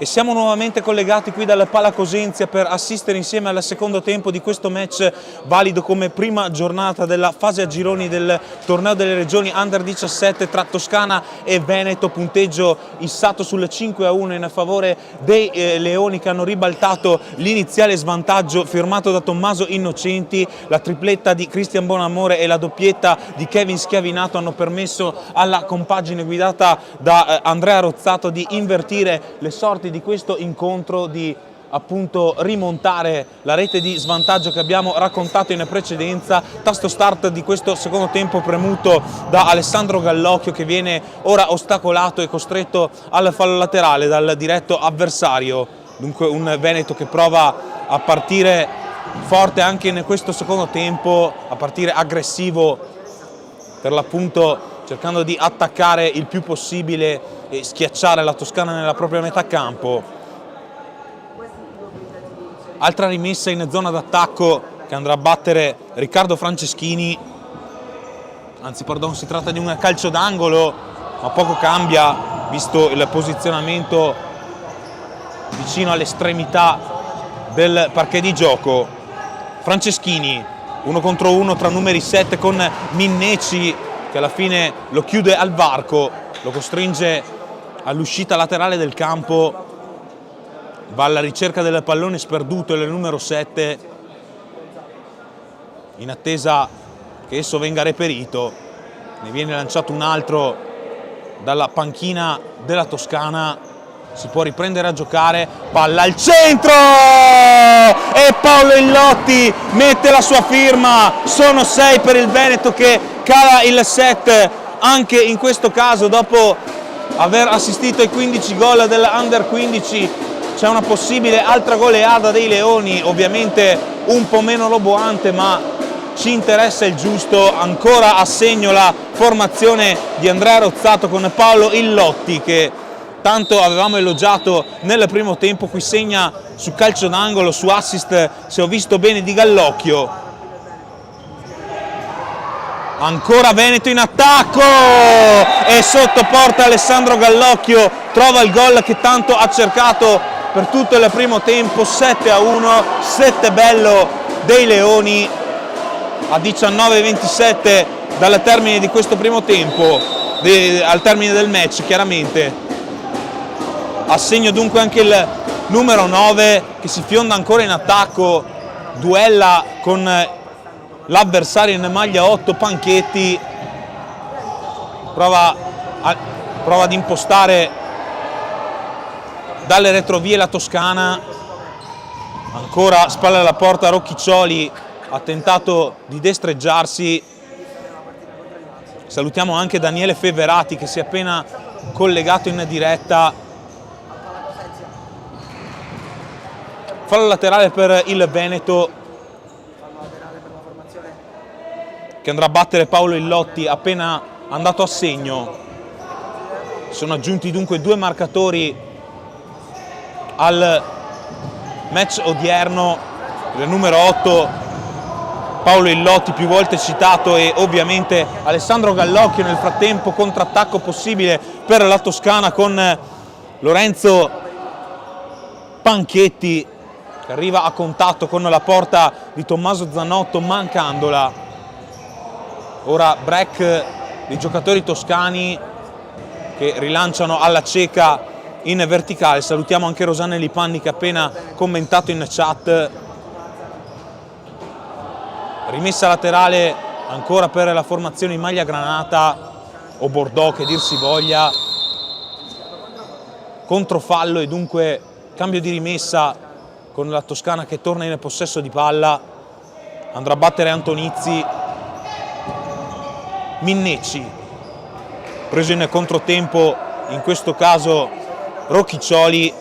E siamo nuovamente collegati qui dal Pala Cosenza per assistere insieme al secondo tempo di questo match valido come prima giornata della fase a gironi del torneo delle regioni Under 17 tra Toscana e Veneto, punteggio issato sul 5-1 in favore dei Leoni, che hanno ribaltato l'iniziale svantaggio firmato da Tommaso Innocenti. La tripletta di Cristian Bonamore e la doppietta di Kevin Schiavinato hanno permesso alla compagine guidata da Andrea Rozzato di invertire le sorti di questo incontro, di appunto rimontare la rete di svantaggio che abbiamo raccontato in precedenza. Tasto start di questo secondo tempo premuto da Alessandro Gallocchio, che viene ora ostacolato e costretto al fallo laterale dal diretto avversario. Dunque un Veneto che prova a partire forte anche in questo secondo tempo, a partire aggressivo per l'appunto, cercando di attaccare il più possibile e schiacciare la Toscana nella propria metà campo. Altra rimessa in zona d'attacco che andrà a battere Riccardo Franceschini, anzi pardon, si tratta di un calcio d'angolo, ma poco cambia visto il posizionamento vicino all'estremità del parquet di gioco. Franceschini, 1 contro 1 tra numeri 7 con Minneci, che alla fine lo chiude al varco, lo costringe all'uscita laterale del campo, va alla ricerca del pallone sperduto, il numero 7, in attesa che esso venga reperito. Ne viene lanciato un altro dalla panchina della Toscana, si può riprendere a giocare, palla al centro e Paolo Illotti mette la sua firma. Sono 6 per il Veneto, che cala il set anche in questo caso dopo aver assistito ai 15 gol dell'Under 15. C'è una possibile altra goleada dei Leoni, ovviamente un po' meno roboante, ma ci interessa il giusto. Ancora a segno la formazione di Andrea Rozzato con Paolo Illotti, che tanto avevamo elogiato nel primo tempo. Qui segna su calcio d'angolo, su assist, se ho visto bene, di Gallocchio. Ancora Veneto in attacco e sotto porta Alessandro Gallocchio trova il gol che tanto ha cercato per tutto il primo tempo. 7-1, 7 bello dei Leoni a 19-27 dal termine di questo primo tempo, al termine del match chiaramente. A segno dunque anche il numero 9, che si fionda ancora in attacco, duella con l'avversario in maglia 8, Panchetti, prova ad impostare dalle retrovie la Toscana. Ancora spalla alla porta Rocchiccioli, ha tentato di destreggiarsi. Salutiamo anche Daniele Feverati, che si è appena collegato in diretta. Fallo laterale per il Veneto, che andrà a battere Paolo Illotti, appena andato a segno. Sono aggiunti dunque 2 marcatori al match odierno, il numero 8 Paolo Illotti, più volte citato, e ovviamente Alessandro Gallocchio. Nel frattempo contrattacco possibile per la Toscana con Lorenzo Panchetti, che arriva a contatto con la porta di Tommaso Zanotto, mancandola. Ora break dei giocatori toscani che rilanciano alla cieca in verticale. Salutiamo anche Rosanna Lipanni, che ha appena commentato in chat. Rimessa laterale ancora per la formazione in maglia granata, o bordeaux che dir si voglia. Controfallo e dunque cambio di rimessa, con la Toscana che torna in possesso di palla. Andrà a battere Antonizzi. Minneci, preso in controtempo in questo caso Rocchiccioli.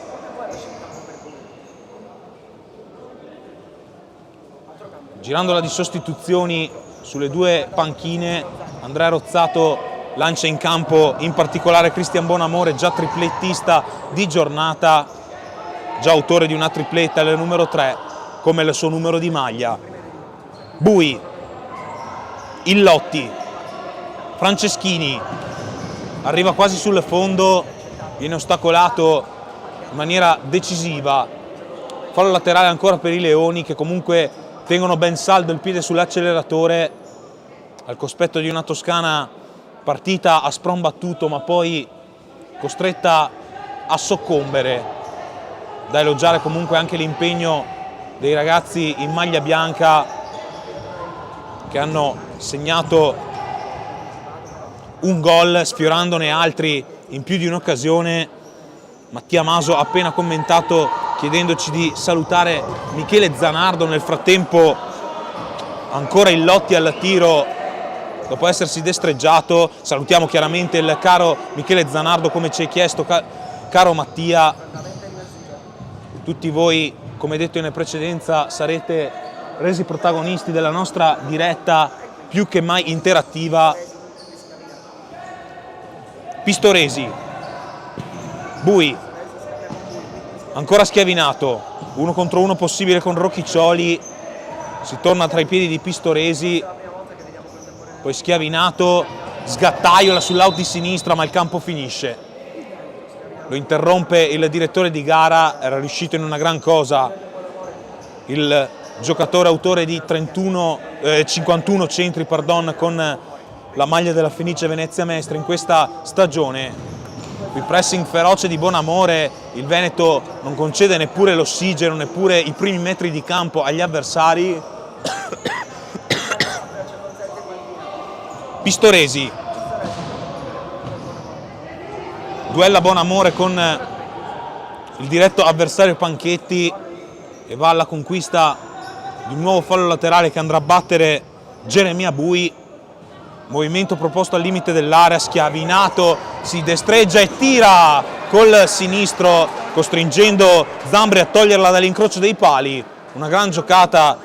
Girandola di sostituzioni sulle 2 panchine, Andrea Rozzato lancia in campo in particolare Cristian Bonamore, già triplettista di giornata, già autore di una tripletta, il numero 3, come il suo numero di maglia. Bui, Illotti, Franceschini, arriva quasi sul fondo, viene ostacolato in maniera decisiva. Fallo laterale ancora per i Leoni, che comunque tengono ben saldo il piede sull'acceleratore al cospetto di una Toscana partita a spron battuto, ma poi costretta a soccombere. Da elogiare comunque anche l'impegno dei ragazzi in maglia bianca che hanno segnato un gol sfiorandone altri in più di un'occasione. Mattia Maso ha appena commentato chiedendoci di salutare Michele Zanardo, nel frattempo ancora Illotti al tiro dopo essersi destreggiato. Salutiamo chiaramente il caro Michele Zanardo, come ci hai chiesto, caro Mattia. Tutti voi, come detto in precedenza, sarete resi protagonisti della nostra diretta più che mai interattiva. Pistoresi, Bui, ancora Schiavinato, 1 contro 1 possibile con Rocchiccioli, si torna tra i piedi di Pistoresi, poi Schiavinato, sgattaiola sull'out di sinistra, ma il campo finisce. Lo interrompe il direttore di gara, era riuscito in una gran cosa il giocatore autore di 51 centri con la maglia della Fenice Venezia Mestre in questa stagione. Il pressing feroce di Bonamore, il Veneto non concede neppure l'ossigeno, neppure i primi metri di campo agli avversari. Pistoresi, duella Bonamore con il diretto avversario Panchetti e va alla conquista di un nuovo fallo laterale che andrà a battere Geremia Bui. Movimento proposto al limite dell'area, Schiavinato si destreggia e tira col sinistro, costringendo Zambri a toglierla dall'incrocio dei pali. Una gran giocata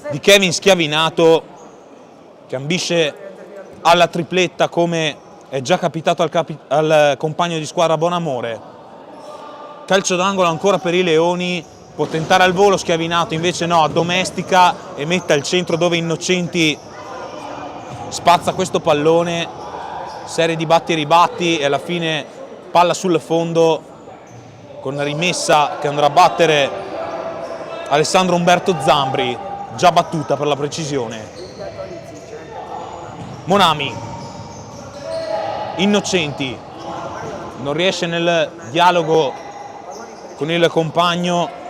di Kevin Schiavinato, che ambisce alla tripletta come è già capitato al compagno di squadra Bonamore. Calcio d'angolo ancora per i Leoni, può tentare al volo Schiavinato, invece no, addomestica e mette al centro dove Innocenti spazza questo pallone, serie di batti e ribatti e alla fine palla sul fondo con rimessa che andrà a battere Alessandro Umberto Zambri, già battuta per la precisione. Monami, Innocenti, non riesce nel dialogo con il compagno.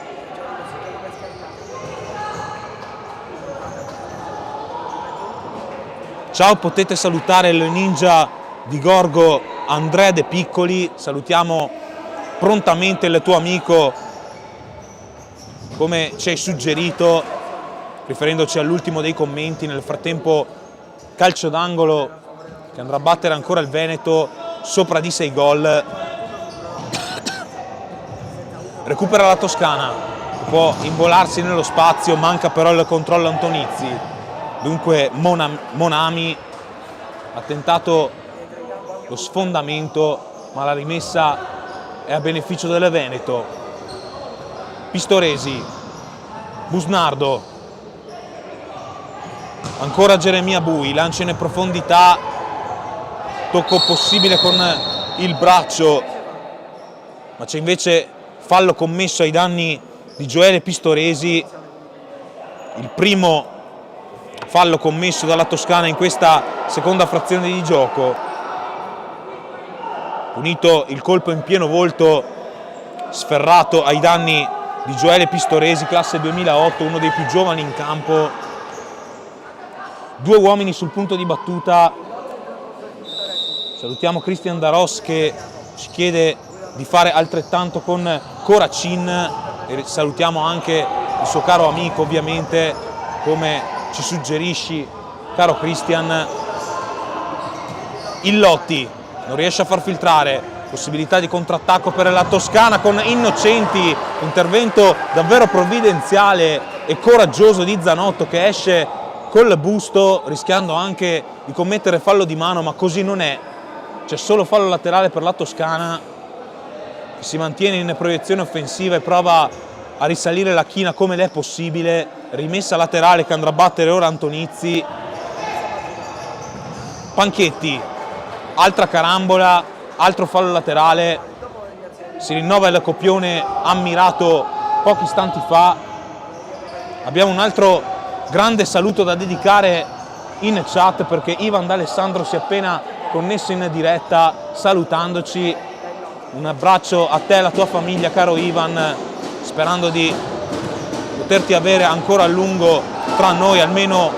Ciao, potete salutare il ninja di Gorgo Andrea De Piccoli, salutiamo prontamente il tuo amico come ci hai suggerito, riferendoci all'ultimo dei commenti. Nel frattempo calcio d'angolo che andrà a battere ancora il Veneto, sopra di 6 gol. Recupera la Toscana, può involarsi nello spazio, manca però il controllo Antonizzi. Dunque Monami ha tentato lo sfondamento, ma la rimessa è a beneficio del Veneto. Pistoresi, Busnardo, ancora Geremia Bui, lancia in profondità, tocco possibile con il braccio, ma c'è invece fallo commesso ai danni di Gioele Pistoresi, il primo fallo commesso dalla Toscana in questa seconda frazione di gioco. Punito il colpo in pieno volto sferrato ai danni di Gioele Pistoresi, classe 2008, uno dei più giovani in campo. 2 uomini sul punto di battuta. Salutiamo Cristian Daros che ci chiede di fare altrettanto con Coracin e salutiamo anche il suo caro amico, ovviamente, come ci suggerisci, caro Cristian. Illotti non riesce a far filtrare, possibilità di contrattacco per la Toscana con Innocenti, intervento davvero provvidenziale e coraggioso di Zanotto che esce col busto rischiando anche di commettere fallo di mano, ma così non è. C'è solo fallo laterale per la Toscana, che si mantiene in proiezione offensiva e prova a risalire la china come le è possibile. Rimessa laterale che andrà a battere ora Antonizzi. Panchetti, altra carambola, altro fallo laterale. si rinnova il copione ammirato pochi istanti fa. Abbiamo un altro grande saluto da dedicare in chat perché Ivan D'Alessandro si è appena connesso in diretta salutandoci. Un abbraccio a te e alla tua famiglia, caro Ivan, sperando di poterti avere ancora a lungo tra noi, almeno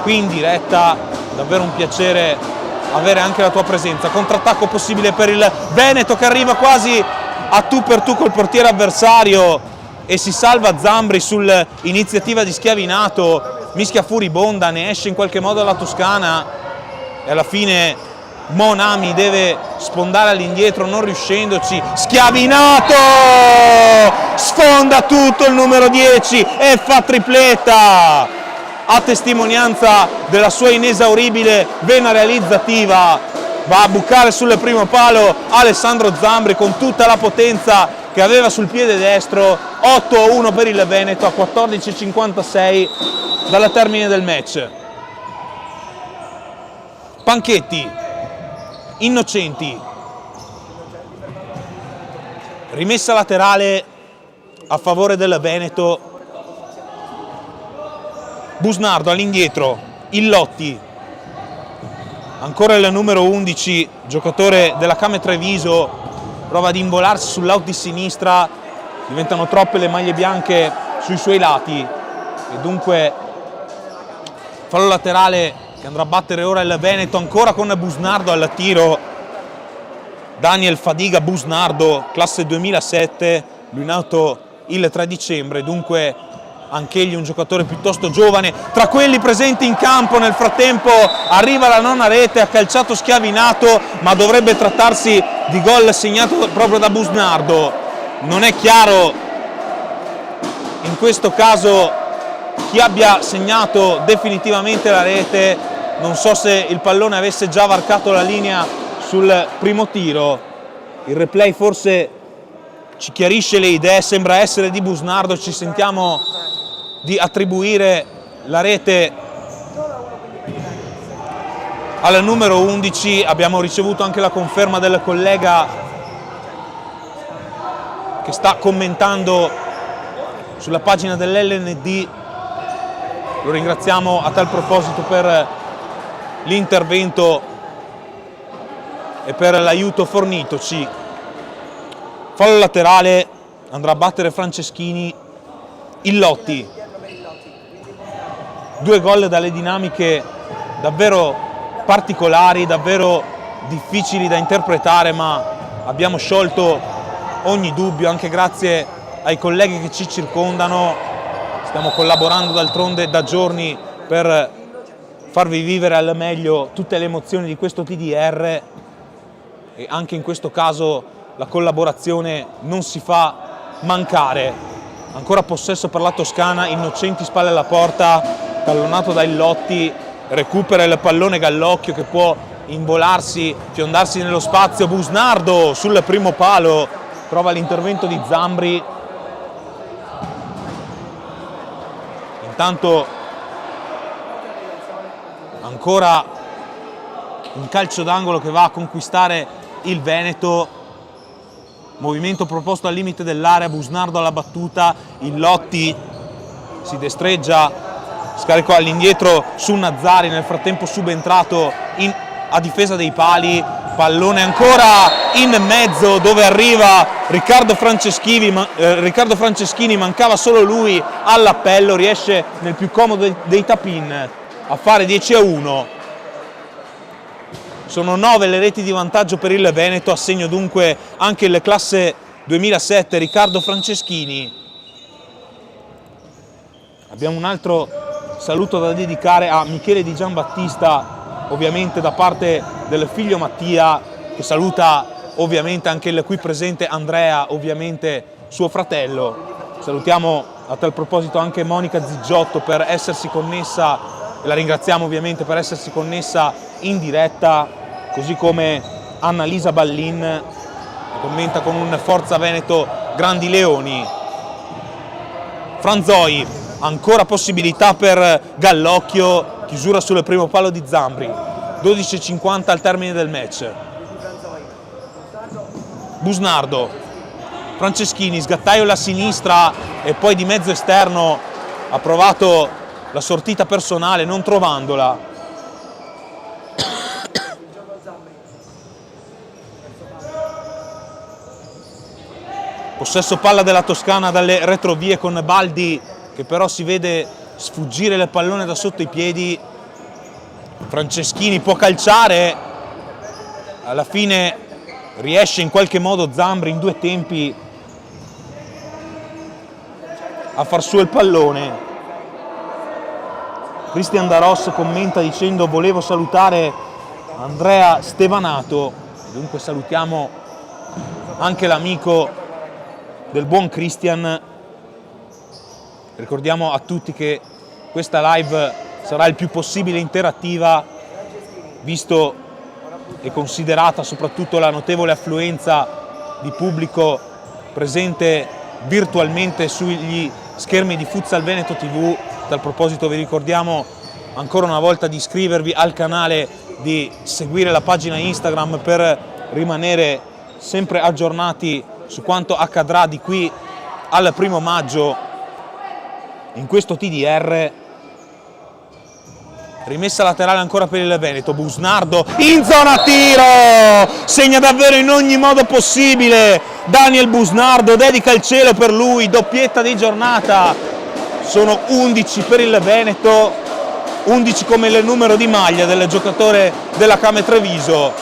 qui in diretta. Davvero un piacere avere anche la tua presenza. Contrattacco possibile per il Veneto che arriva quasi a tu per tu col portiere avversario e si salva Zambri sull'iniziativa di Schiavinato. Mischia furibonda, ne esce in qualche modo la Toscana e alla fine Monami deve spondare all'indietro non riuscendoci. Schiavinato sfonda tutto il numero 10 e fa tripletta a testimonianza della sua inesauribile vena realizzativa. Va a bucare sul primo palo Alessandro Zambri con tutta la potenza che aveva sul piede destro. 8-1 per il Veneto a 14:56 dalla termine del match. Panchetti, Innocenti, rimessa laterale a favore del Veneto. Busnardo all'indietro, Illotti, ancora il numero 11, giocatore della Came Treviso, prova ad involarsi sull'out di sinistra, diventano troppe le maglie bianche sui suoi lati e dunque fallo laterale che andrà a battere ora il Veneto, ancora con Busnardo al tiro. Daniel Fadiga Busnardo, classe 2007, lui nato il 3 dicembre, dunque anch'egli un giocatore piuttosto giovane. Tra quelli presenti in campo nel frattempo arriva la nona rete, ha calciato Schiavinato, ma dovrebbe trattarsi di gol segnato proprio da Busnardo. Non è chiaro in questo caso chi abbia segnato definitivamente la rete. Non so se il pallone avesse già varcato la linea sul primo tiro. Il replay forse ci chiarisce le idee, sembra essere di Busnardo. Ci sentiamo di attribuire la rete al numero 11. Abbiamo ricevuto anche la conferma del collega che sta commentando sulla pagina dell'LND. Lo ringraziamo a tal proposito per l'intervento e per l'aiuto fornitoci. Fallo laterale, andrà a battere Franceschini. Illotti, 2 gol dalle dinamiche davvero particolari, davvero difficili da interpretare, ma abbiamo sciolto ogni dubbio anche grazie ai colleghi che ci circondano. Stiamo collaborando d'altronde da giorni per farvi vivere al meglio tutte le emozioni di questo TDR e anche in questo caso la collaborazione non si fa mancare. Ancora possesso per la Toscana, Innocenti spalle alla porta, tallonato da Illotti, recupera il pallone Gallocchio che può involarsi, fiondarsi nello spazio. Busnardo sul primo palo, trova l'intervento di Zambri. Intanto ancora un calcio d'angolo che va a conquistare il Veneto. Movimento proposto al limite dell'area, Busnardo alla battuta, Illotti si destreggia, scaricò all'indietro su Nazzari, nel frattempo subentrato a difesa dei pali. Pallone ancora in mezzo dove arriva Riccardo Franceschini, mancava solo lui all'appello, riesce nel più comodo dei tap-in a fare 10-1. Sono 9 le reti di vantaggio per il Veneto, a segno dunque anche il classe 2007 Riccardo Franceschini. Abbiamo un altro saluto da dedicare a Michele Di Giambattista, ovviamente da parte del figlio Mattia, che saluta ovviamente anche il qui presente Andrea, ovviamente suo fratello. Salutiamo a tal proposito anche Monica Ziggiotto per essersi connessa, e la ringraziamo ovviamente per essersi connessa in diretta, così come Annalisa Ballin, che commenta con un Forza Veneto Grandi Leoni. Franzoi, ancora possibilità per Gallocchio, chiusura sul primo palo di Zambri. 12:50 al termine del match. Busnardo Franceschini, sgattaio alla sinistra e poi di mezzo esterno ha provato la sortita personale non trovandola. Possesso palla della Toscana dalle retrovie con Baldi che però si vede sfuggire il pallone da sotto i piedi. Franceschini può calciare, alla fine riesce in qualche modo Zambri in due tempi a far su il pallone. Cristian Daros commenta dicendo: volevo salutare Andrea Stevanato, dunque salutiamo anche l'amico del buon Cristian. Ricordiamo a tutti che questa live sarà il più possibile interattiva, visto e considerata soprattutto la notevole affluenza di pubblico presente virtualmente sugli schermi di Futsal Veneto TV. A tal proposito vi ricordiamo ancora una volta di iscrivervi al canale, di seguire la pagina Instagram per rimanere sempre aggiornati su quanto accadrà di qui al 1° maggio in questo TDR. Rimessa laterale ancora per il Veneto, Busnardo in zona tiro, segna davvero in ogni modo possibile Daniel Busnardo, dedica il cielo per lui, doppietta di giornata. Sono 11 per il Veneto, 11 come il numero di maglia del giocatore della Came Treviso,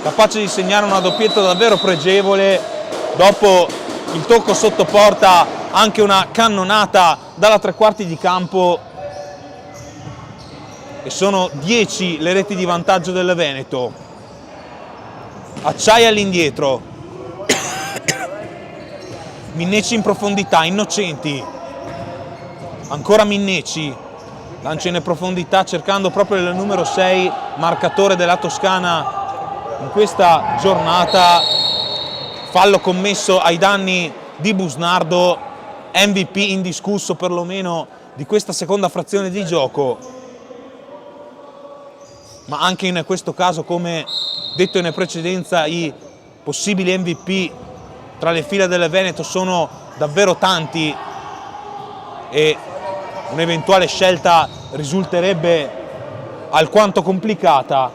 capace di segnare una doppietta davvero pregevole. Dopo il tocco sotto porta, anche una cannonata dalla 3/4 di campo, e sono 10 le reti di vantaggio del Veneto. Acciai all'indietro, Minneci in profondità, Innocenti, ancora Minneci, lancia in profondità cercando proprio il numero 6, marcatore della Toscana in questa giornata. Fallo commesso ai danni di Busnardo, MVP indiscusso perlomeno di questa seconda frazione di gioco. Ma anche in questo caso, come detto in precedenza, i possibili MVP tra le fila del Veneto sono davvero tanti e un'eventuale scelta risulterebbe alquanto complicata.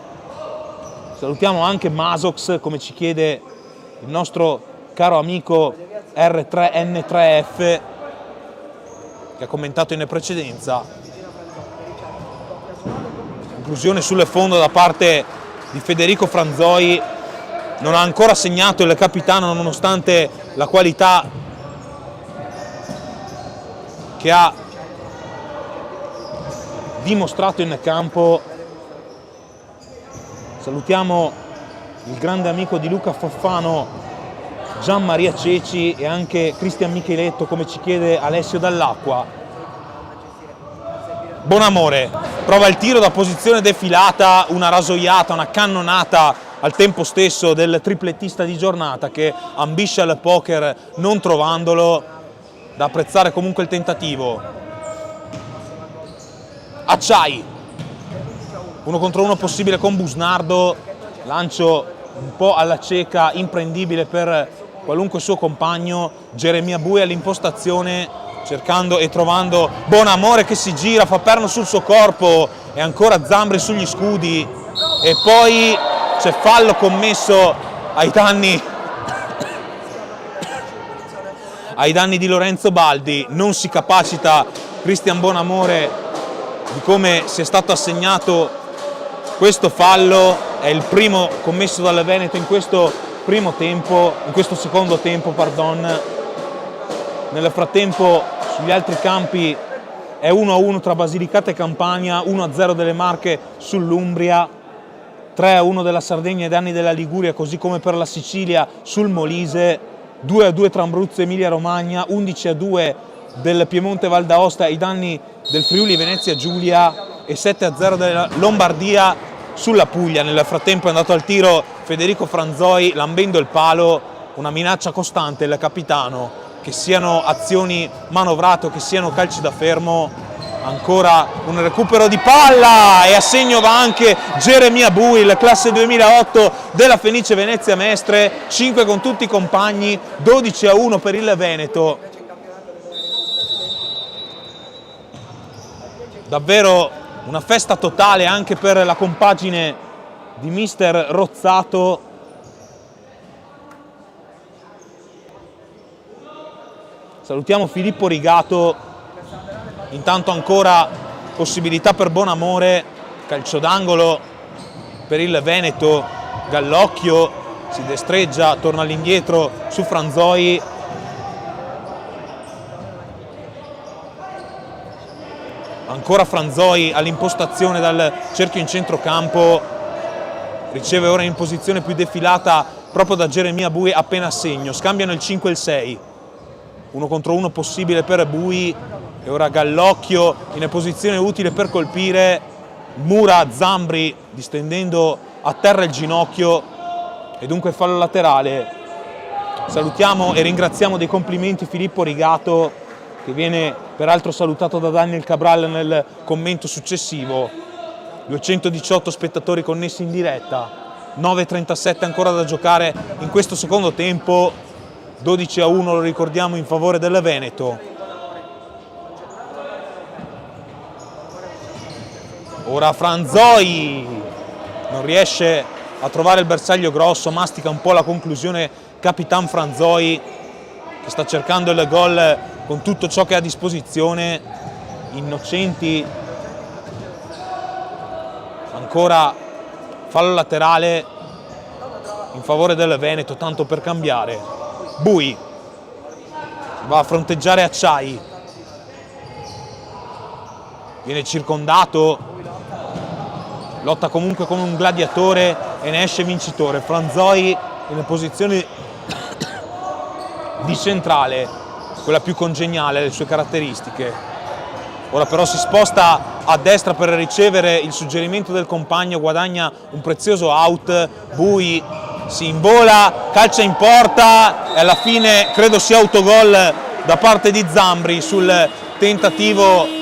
Salutiamo anche Masox, come ci chiede il nostro caro amico R3N3F, che ha commentato in precedenza. Conclusione sul fondo da parte di Federico Franzoi, non ha ancora segnato il capitano nonostante la qualità che ha dimostrato in campo. Salutiamo il grande amico di Luca Foffano, Gian Maria Ceci, e anche Cristian Micheletto, come ci chiede Alessio Dall'Acqua. Bonamore prova il tiro da posizione defilata, una rasoiata, una cannonata al tempo stesso del triplettista di giornata che ambisce al poker non trovandolo. Da apprezzare comunque il tentativo. Acciai, 1 contro 1 possibile con Busnardo, lancio un po' alla cieca, imprendibile per qualunque suo compagno. Geremia Bui all'impostazione, cercando e trovando Bonamore che si gira, fa perno sul suo corpo, e ancora Zambri sugli scudi, e poi c'è fallo commesso ai danni di Lorenzo Baldi. Non si capacita Cristian Bonamore di come sia stato assegnato questo fallo. È il primo commesso dal Veneto in questo secondo tempo, pardon. Nel frattempo sugli altri campi è 1-1 tra Basilicata e Campania, 1-0 delle Marche sull'Umbria, 3-1 della Sardegna ai danni della Liguria, così come per la Sicilia sul Molise, 2-2 tra Abruzzo e Emilia Romagna, 11-2 del Piemonte Val d'Aosta ai danni del Friuli Venezia Giulia e 7-0 della Lombardia sulla Puglia. Nel frattempo è andato al tiro Federico Franzoi lambendo il palo, una minaccia costante il capitano, che siano azioni manovrate o che siano calci da fermo. Ancora un recupero di palla e a segno va anche Geremia Buil, classe 2008 della Fenice Venezia Mestre, 5 con tutti i compagni, 12-1 per il Veneto. Davvero una festa totale anche per la compagine di mister Rozzato. Salutiamo Filippo Rigato. Intanto ancora possibilità per Bonamore, calcio d'angolo per il Veneto, Gallocchio si destreggia, torna all'indietro su Franzoi. Ancora Franzoi all'impostazione dal cerchio in centrocampo, riceve ora in posizione più defilata proprio da Geremia Bui appena a segno, scambiano il 5 e il 6, 1 contro 1 possibile per Bui. E ora Gallocchio in posizione utile per colpire, mura Zambri distendendo a terra il ginocchio e dunque fallo laterale. Salutiamo e ringraziamo dei complimenti Filippo Rigato, che viene peraltro salutato da Daniel Cabral nel commento successivo. 218 spettatori connessi in diretta, 9:37 ancora da giocare in questo secondo tempo, 12-1 lo ricordiamo in favore del Veneto. Ora Franzoi non riesce a trovare il bersaglio grosso, mastica un po' la conclusione Capitan Franzoi, che sta cercando il gol con tutto ciò che ha a disposizione. Innocenti, ancora fallo laterale in favore del Veneto, tanto per cambiare. Bui va a fronteggiare Acciai, viene circondato, lotta comunque come un gladiatore e ne esce vincitore. Franzoi in posizione di centrale, quella più congeniale alle sue caratteristiche. Ora però si sposta a destra per ricevere il suggerimento del compagno, guadagna un prezioso out. Bui si invola, calcia in porta e alla fine credo sia autogol da parte di Zambri sul tentativo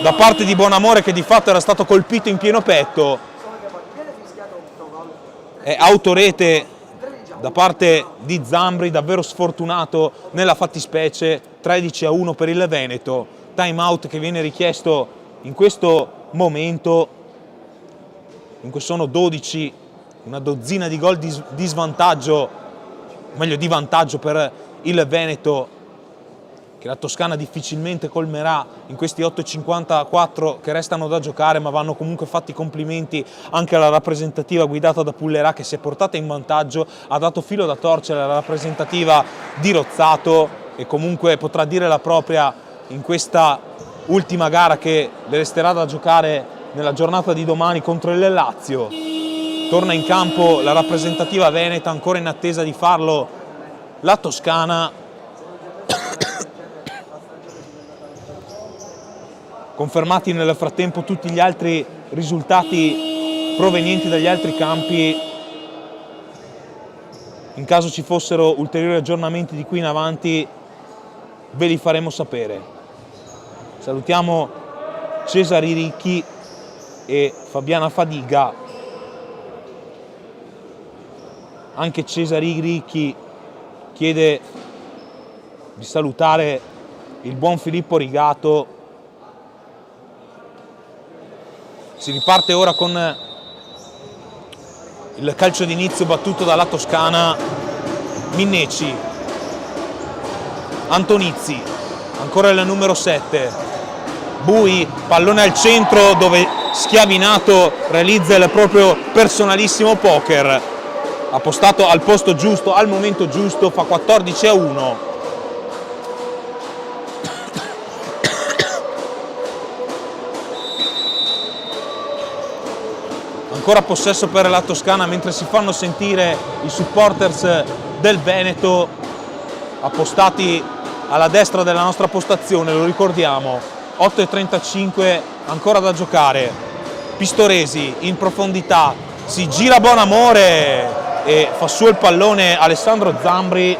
da parte di Bonamore, che di fatto era stato colpito in pieno petto. È autorete da parte di Zambri, davvero sfortunato nella fattispecie. 13-1 per il Veneto, time out che viene richiesto in questo momento, in cui sono 12, una dozzina di gol di svantaggio, meglio di vantaggio per il Veneto, che la Toscana difficilmente colmerà in questi 8,54 che restano da giocare, ma vanno comunque fatti complimenti anche alla rappresentativa guidata da Pullerà, che si è portata in vantaggio, ha dato filo da torcere alla rappresentativa di Rozzato e comunque potrà dire la propria in questa ultima gara che le resterà da giocare nella giornata di domani contro il Lazio. Torna in campo la rappresentativa veneta, ancora in attesa di farlo la Toscana. Confermati nel frattempo tutti gli altri risultati provenienti dagli altri campi. In caso ci fossero ulteriori aggiornamenti di qui in avanti ve li faremo sapere. Salutiamo Cesari Ricchi e Fabiana Fadiga. Anche Cesari Ricchi chiede di salutare il buon Filippo Rigato. Si riparte ora con il calcio d'inizio battuto dalla Toscana. Minneci, Antonizzi, ancora il numero 7, Bui, pallone al centro dove Schiavinato realizza il proprio personalissimo poker, ha postato al posto giusto, al momento giusto, fa 14-1. Ancora possesso per la Toscana mentre si fanno sentire i supporters del Veneto appostati alla destra della nostra postazione, lo ricordiamo. 8:35 ancora da giocare. Pistoresi in profondità, si gira Bonamore e fa su il pallone Alessandro Zambri.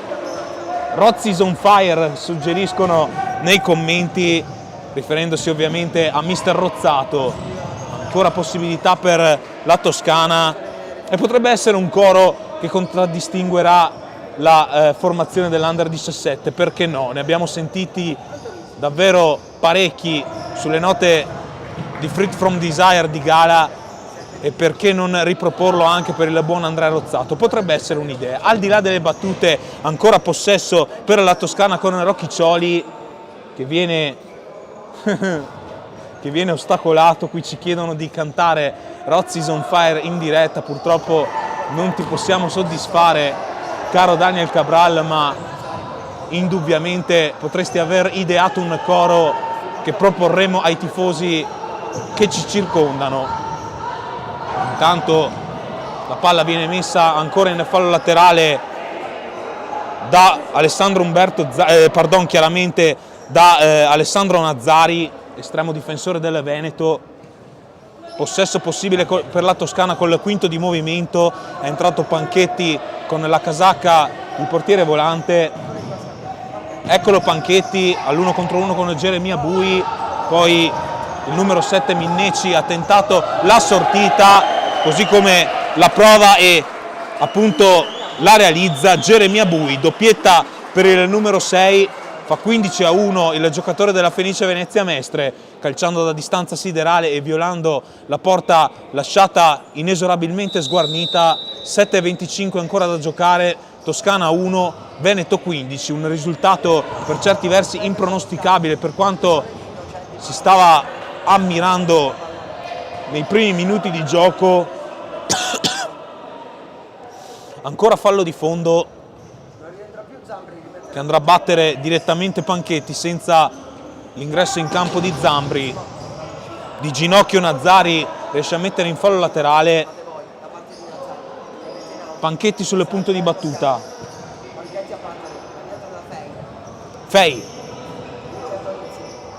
Rozzi is on fire, suggeriscono nei commenti. riferendosi ovviamente a Mister Rozzato. Ancora possibilità per la Toscana e potrebbe essere un coro che contraddistinguerà la formazione dell'Under 17, perché no? Ne abbiamo sentiti davvero parecchi sulle note di Freed from Desire di Gala, e perché non riproporlo anche per il buon Andrea Rozzato? Potrebbe essere un'idea. Al di là delle battute, ancora possesso per la Toscana con Rocchiccioli che viene ostacolato. Qui ci chiedono di cantare Rozzi's on Fire in diretta, purtroppo non ti possiamo soddisfare, caro Daniel Cabral, ma indubbiamente potresti aver ideato un coro che proporremo ai tifosi che ci circondano. Intanto la palla viene messa ancora in fallo laterale da Alessandro chiaramente da Alessandro Nazzari, estremo difensore del Veneto. Possesso possibile per la Toscana col quinto di movimento, è entrato Panchetti con la casacca, il portiere volante. Eccolo Panchetti all'1 contro 1 con Geremia Bui, poi il numero 7 Minneci ha tentato la sortita, così come la prova e appunto la realizza Geremia Bui. Doppietta per il numero 6, fa 15-1 il giocatore della Fenice Venezia Mestre, calciando da distanza siderale e violando la porta lasciata inesorabilmente sguarnita. 7-25 ancora da giocare, Toscana 1, Veneto 15, un risultato per certi versi impronosticabile per quanto si stava ammirando nei primi minuti di gioco. Ancora fallo di fondo che andrà a battere direttamente Panchetti senza l'ingresso in campo di Zambri. Di ginocchio Nazzari riesce a mettere in fallo laterale. Panchetti sul punto di battuta. Fei.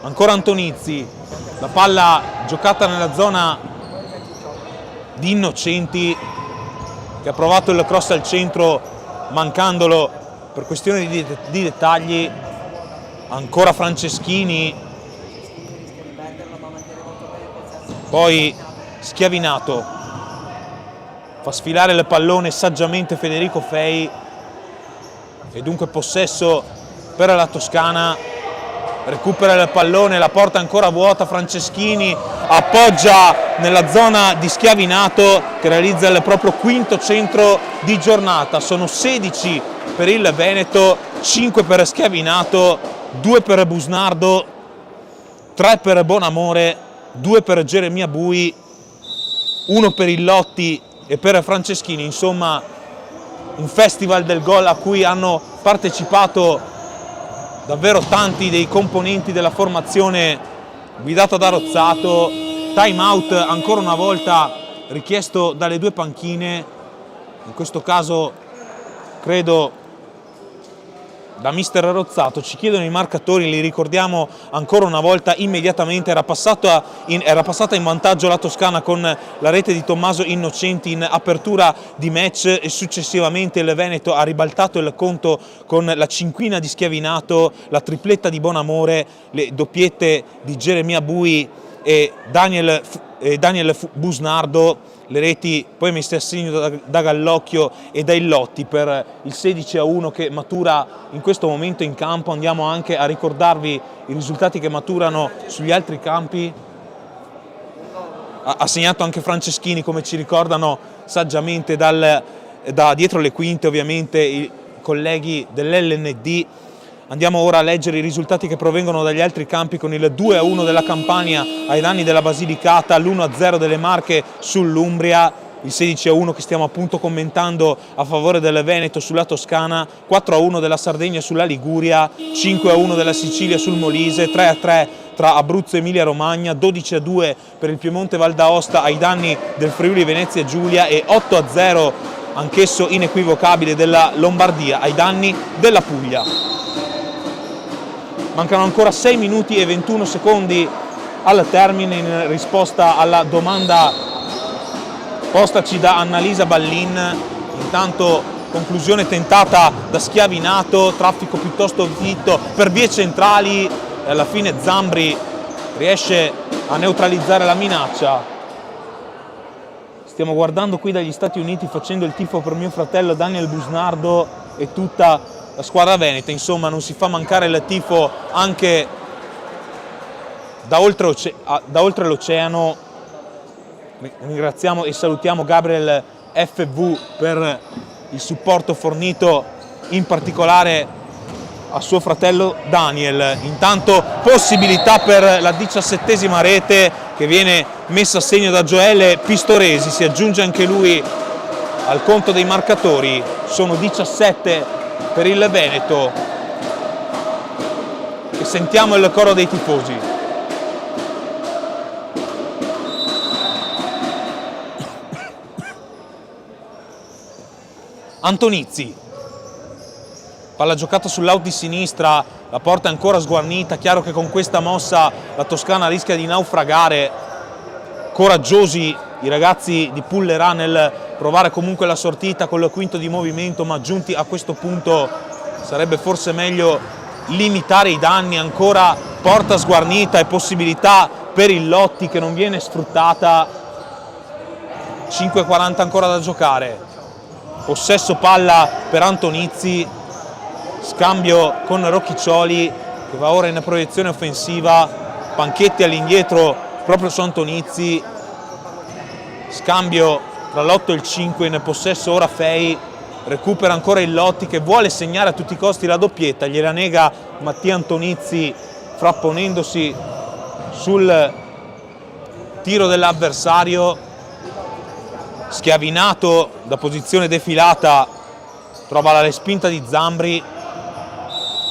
Ancora Antonizzi. La palla giocata nella zona di Innocenti, che ha provato il cross al centro mancandolo per questione di dettagli. Ancora Franceschini, poi Schiavinato, fa sfilare il pallone saggiamente Federico Fei e dunque possesso per la Toscana. Recupera il pallone, la porta ancora vuota, Franceschini appoggia nella zona di Schiavinato che realizza il proprio quinto centro di giornata. Sono 16 per il Veneto, 5 per Schiavinato, 2 per Busnardo, 3 per Bonamore, 2 per Geremia Bui, 1 per Illotti e per Franceschini. Insomma, un festival del gol a cui hanno partecipato davvero tanti dei componenti della formazione guidata da Rozzato. Time out ancora una volta richiesto dalle due panchine, in questo caso credo da mister Rozzato. Ci chiedono i marcatori, li ricordiamo ancora una volta immediatamente. Era passata in vantaggio la Toscana con la rete di Tommaso Innocenti in apertura di match e successivamente il Veneto ha ribaltato il conto con la cinquina di Schiavinato, la tripletta di Bonamore, le doppiette di Geremia Bui e Daniel Busnardo, le reti poi messe a segno da Gallocchio e da Illotti per il 16-1 che matura in questo momento in campo. Andiamo anche a ricordarvi i risultati che maturano sugli altri campi. Ha segnato anche Franceschini, come ci ricordano saggiamente da dietro le quinte ovviamente i colleghi dell'LND. Andiamo ora a leggere i risultati che provengono dagli altri campi, con il 2-1 della Campania ai danni della Basilicata, l'1-0 delle Marche sull'Umbria, il 16-1 che stiamo appunto commentando a favore del Veneto sulla Toscana, 4-1 della Sardegna sulla Liguria, 5-1 della Sicilia sul Molise, 3-3 tra Abruzzo e Emilia Romagna, 12-2 per il Piemonte Val d'Aosta ai danni del Friuli Venezia Giulia e 8-0 anch'esso inequivocabile della Lombardia ai danni della Puglia. Mancano ancora 6 minuti e 21 secondi al termine in risposta alla domanda postaci da Annalisa Ballin. Intanto conclusione tentata da Schiavinato, traffico piuttosto fitto per vie centrali e alla fine Zambri riesce a neutralizzare la minaccia. Stiamo guardando qui dagli Stati Uniti, facendo il tifo per mio fratello Daniel Busnardo e tutta la squadra veneta. Insomma, non si fa mancare il tifo anche da oltre l'oceano. Ringraziamo e salutiamo Gabriel FV per il supporto fornito in particolare a suo fratello Daniel. Intanto possibilità per la 17ª rete che viene messa a segno da Gioele Pistoresi, si aggiunge anche lui al conto dei marcatori, sono 17 per il Veneto e sentiamo il coro dei tifosi. Antonizzi, palla giocata sull'out di sinistra, la porta è ancora sguarnita, chiaro che con questa mossa la Toscana rischia di naufragare. Coraggiosi i ragazzi di Pullerà nel provare comunque la sortita con il quinto di movimento, ma giunti a questo punto sarebbe forse meglio limitare i danni. Ancora porta sguarnita e possibilità per il Lotti che non viene sfruttata. 5:40 ancora da giocare. Possesso palla per Antonizzi, scambio con Rocchiccioli che va ora in proiezione offensiva, Panchetti all'indietro proprio su Antonizzi, scambio tra l'8 e il 5, in possesso ora Fei, recupera ancora il Lotti che vuole segnare a tutti i costi la doppietta, gliela nega Mattia Antonizzi frapponendosi sul tiro dell'avversario. Schiavinato da posizione defilata, trova la respinta di Zambri,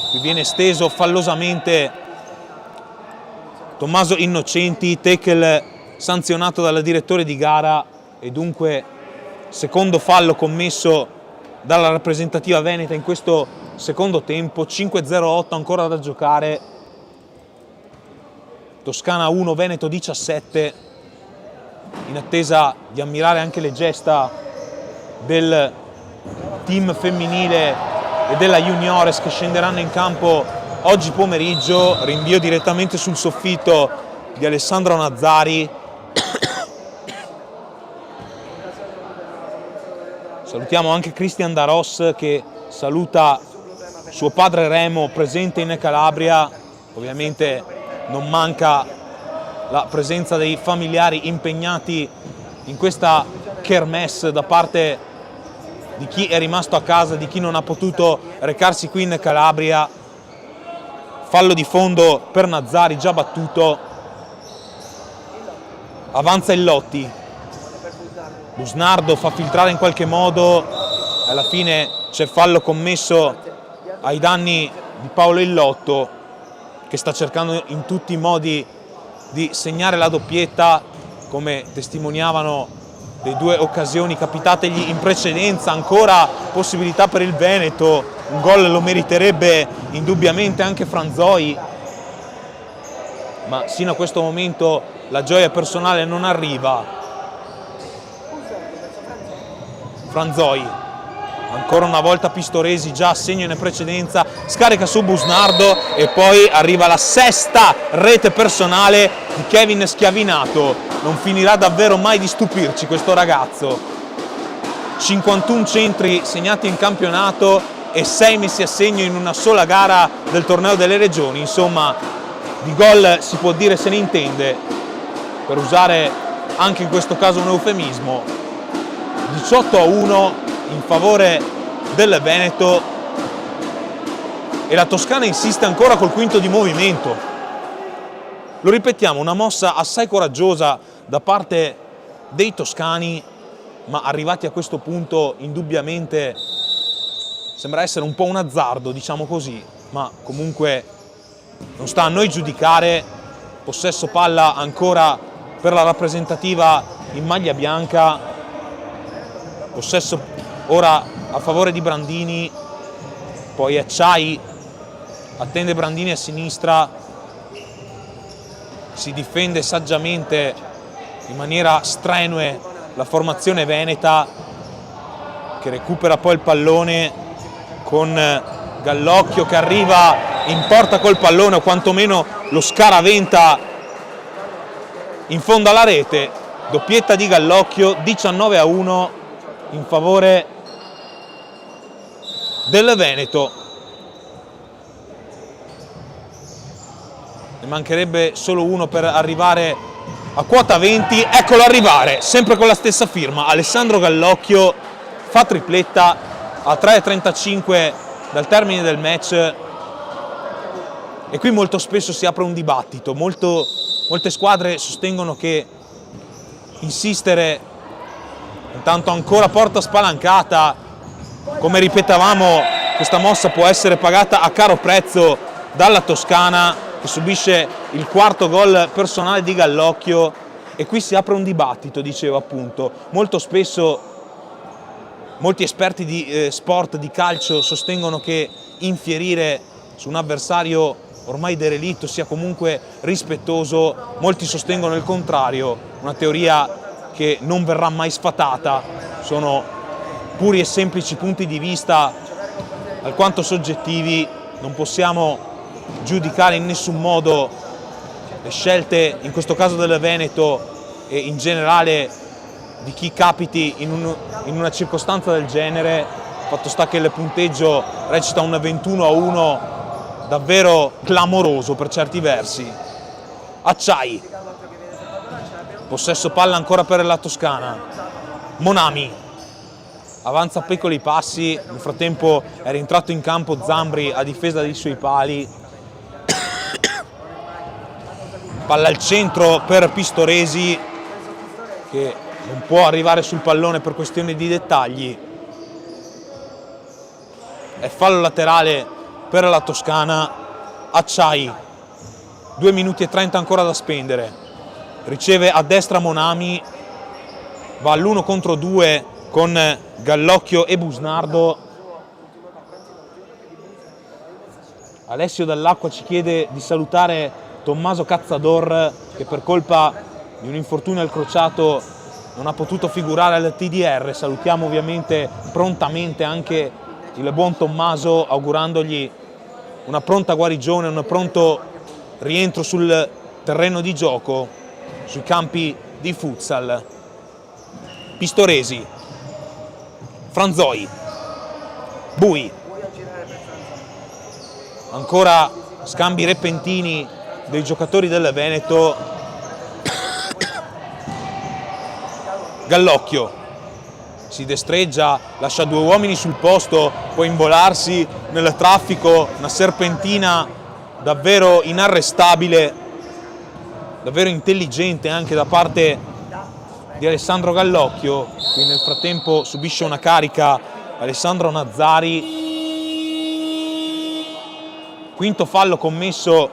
qui viene steso fallosamente Tommaso Innocenti, tackle sanzionato dal direttore di gara e dunque secondo fallo commesso dalla rappresentativa veneta in questo secondo tempo. 5:08 ancora da giocare, Toscana 1, Veneto 17, in attesa di ammirare anche le gesta del team femminile e della juniores che scenderanno in campo oggi pomeriggio. Rinvio direttamente sul soffitto di Alessandro Nazzari. Salutiamo anche Cristian Daros che saluta suo padre Remo presente in Calabria. Ovviamente non manca la presenza dei familiari impegnati in questa kermesse da parte di chi è rimasto a casa, di chi non ha potuto recarsi qui in Calabria. Fallo di fondo per Nazzari già battuto, avanza il Lotti, Busnardo fa filtrare in qualche modo, alla fine c'è fallo commesso ai danni di Paolo Illotto che sta cercando in tutti i modi di segnare la doppietta, come testimoniavano le due occasioni capitategli in precedenza. Ancora possibilità per il Veneto, un gol lo meriterebbe indubbiamente anche Franzoi, ma sino a questo momento la gioia personale non arriva. Franzoi, ancora una volta Pistoresi già a segno in precedenza, scarica su Busnardo e poi arriva la sesta rete personale di Kevin Schiavinato. Non finirà davvero mai di stupirci questo ragazzo. 51 centri segnati in campionato e 6 messi a segno in una sola gara del torneo delle regioni. Insomma, di gol si può dire se ne intende, per usare anche in questo caso un eufemismo. 18-1 in favore del Veneto e la Toscana insiste ancora col quinto di movimento. Lo ripetiamo, una mossa assai coraggiosa da parte dei toscani, ma arrivati a questo punto indubbiamente sembra essere un po' un azzardo, diciamo così, ma comunque non sta a noi giudicare. Possesso palla ancora per la rappresentativa in maglia bianca, possesso ora a favore di Brandini, poi Acciai, attende Brandini a sinistra, si difende saggiamente in maniera strenue la formazione veneta che recupera poi il pallone con Gallocchio che arriva in porta col pallone o quantomeno lo scaraventa in fondo alla rete, doppietta di Gallocchio, 19-1 in favore del Veneto. Ne mancherebbe solo uno per arrivare a quota 20, eccolo arrivare, sempre con la stessa firma, Alessandro Gallocchio fa tripletta a 3:35 dal termine del match. E qui molto spesso si apre un dibattito, molte squadre sostengono che insistere, intanto ancora porta spalancata, come ripetavamo questa mossa può essere pagata a caro prezzo dalla Toscana, che subisce il quarto gol personale di Gallocchio, e qui si apre un dibattito, dicevo appunto, molto spesso molti esperti di sport, di calcio, sostengono che infierire su un avversario ormai derelitto sia comunque rispettoso, molti sostengono il contrario, una teoria che non verrà mai sfatata, sono puri e semplici punti di vista alquanto soggettivi, non possiamo giudicare in nessun modo le scelte, in questo caso del Veneto e in generale di chi capiti in una circostanza del genere. Fatto sta che il punteggio recita un 21-1 davvero clamoroso per certi versi. Acciai, possesso palla ancora per la Toscana, Monami avanza a piccoli passi, nel frattempo è rientrato in campo Zambri a difesa dei suoi pali, palla al centro per Pistoresi che non può arrivare sul pallone per questioni di dettagli, è fallo laterale per la Toscana. Acciai, 2 minuti e 30 ancora da spendere, riceve a destra Monami, va all'1 contro 2 con Gallocchio e Busnardo. Alessio Dall'Acqua ci chiede di salutare Tommaso Cazzador, che per colpa di un infortunio al crociato non ha potuto figurare al TDR. Salutiamo ovviamente prontamente anche il buon Tommaso, augurandogli una pronta guarigione, un pronto rientro sul terreno di gioco, sui campi di futsal. Pistoresi, Franzoi, Bui, ancora scambi repentini dei giocatori del Veneto. Gallocchio si destreggia, lascia 2 uomini sul posto, può involarsi nel traffico, una serpentina davvero inarrestabile, davvero intelligente anche da parte di Alessandro Gallocchio. Qui nel frattempo subisce una carica Alessandro Nazzari. Quinto fallo commesso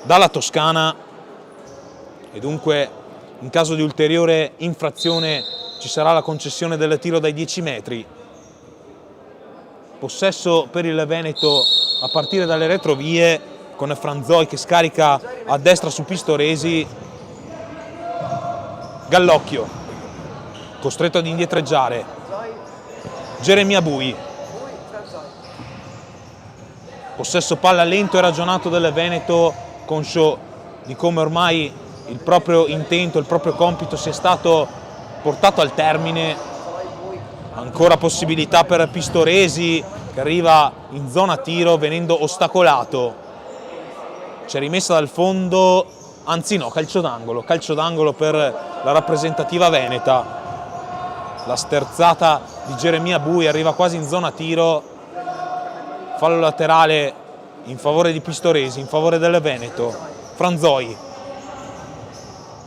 dalla Toscana e dunque in caso di ulteriore infrazione ci sarà la concessione del tiro dai 10 metri. Possesso per il Veneto a partire dalle retrovie, con Franzoi che scarica a destra su Pistoresi. Gallocchio costretto ad indietreggiare. Geremia Bui, possesso palla lento e ragionato del Veneto, conscio di come ormai il proprio intento, il proprio compito sia stato portato al termine. Ancora possibilità per Pistoresi che arriva in zona tiro venendo ostacolato. C'è rimessa dal fondo, anzi no, calcio d'angolo per la rappresentativa veneta. La sterzata di Geremia Bui arriva quasi in zona tiro, fallo laterale in favore di Pistoresi, in favore del Veneto. Franzoi,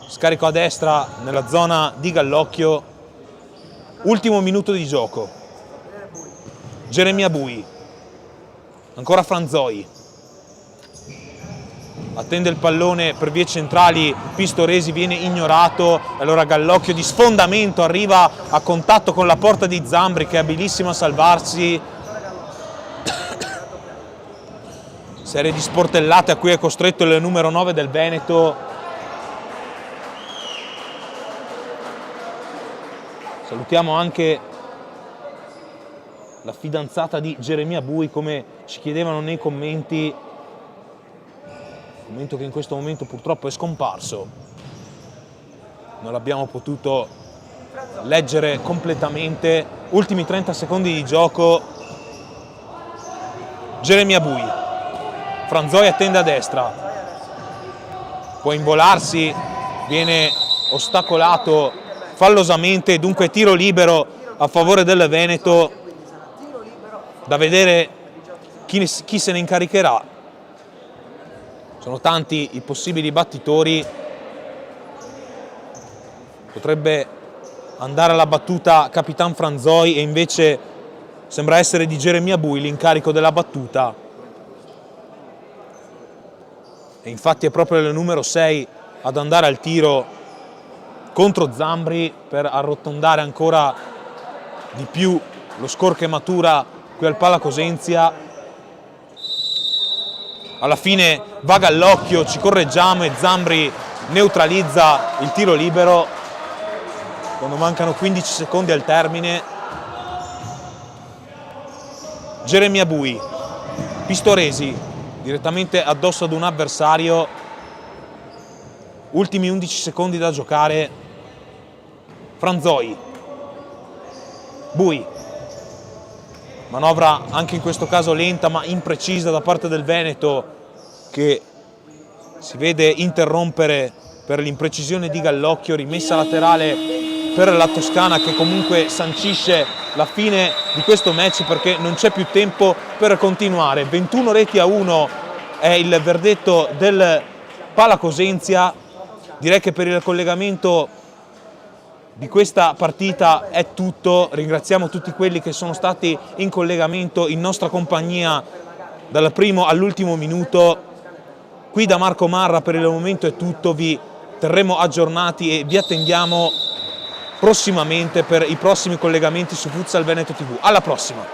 scarico a destra nella zona di Gallocchio, ultimo minuto di gioco. Geremia Bui, ancora Franzoi, attende il pallone per vie centrali, Pistoresi viene ignorato, allora Gallocchio di sfondamento arriva a contatto con la porta di Zambri che è abilissimo a salvarsi. Serie di sportellate a cui è costretto il numero 9 del Veneto. Salutiamo anche la fidanzata di Geremia Bui, come ci chiedevano nei commenti, commento che in questo momento purtroppo è scomparso. non l'abbiamo potuto leggere completamente. Ultimi 30 secondi di gioco. Jeremia Bui, Franzoi attende a destra, può involarsi, viene ostacolato fallosamente, dunque tiro libero a favore del Veneto, da vedere chi se ne incaricherà. Sono tanti i possibili battitori, potrebbe andare alla battuta Capitan Franzoi e invece sembra essere di Jeremia Bui l'incarico della battuta. E infatti è proprio il numero 6 ad andare al tiro contro Zambri per arrotondare ancora di più lo score che matura qui al Pala Cosenza. Alla fine va Gallocchio, ci correggiamo e Zambri neutralizza il tiro libero quando mancano 15 secondi al termine. Jeremia Bui, Pistoresi direttamente addosso ad un avversario, ultimi 11 secondi da giocare. Franzoi, Bui, manovra anche in questo caso lenta ma imprecisa da parte del Veneto, che si vede interrompere per l'imprecisione di Gallocchio. Rimessa laterale per la Toscana, che comunque sancisce la fine di questo match perché non c'è più tempo per continuare. 21-1 è il verdetto del Pala Cosenza. Direi che per il collegamento di questa partita è tutto. Ringraziamo tutti quelli che sono stati in collegamento in nostra compagnia dal primo all'ultimo minuto. Qui da Marco Marra per il momento è tutto, vi terremo aggiornati e vi attendiamo prossimamente per i prossimi collegamenti su Futsal Veneto TV. Alla prossima!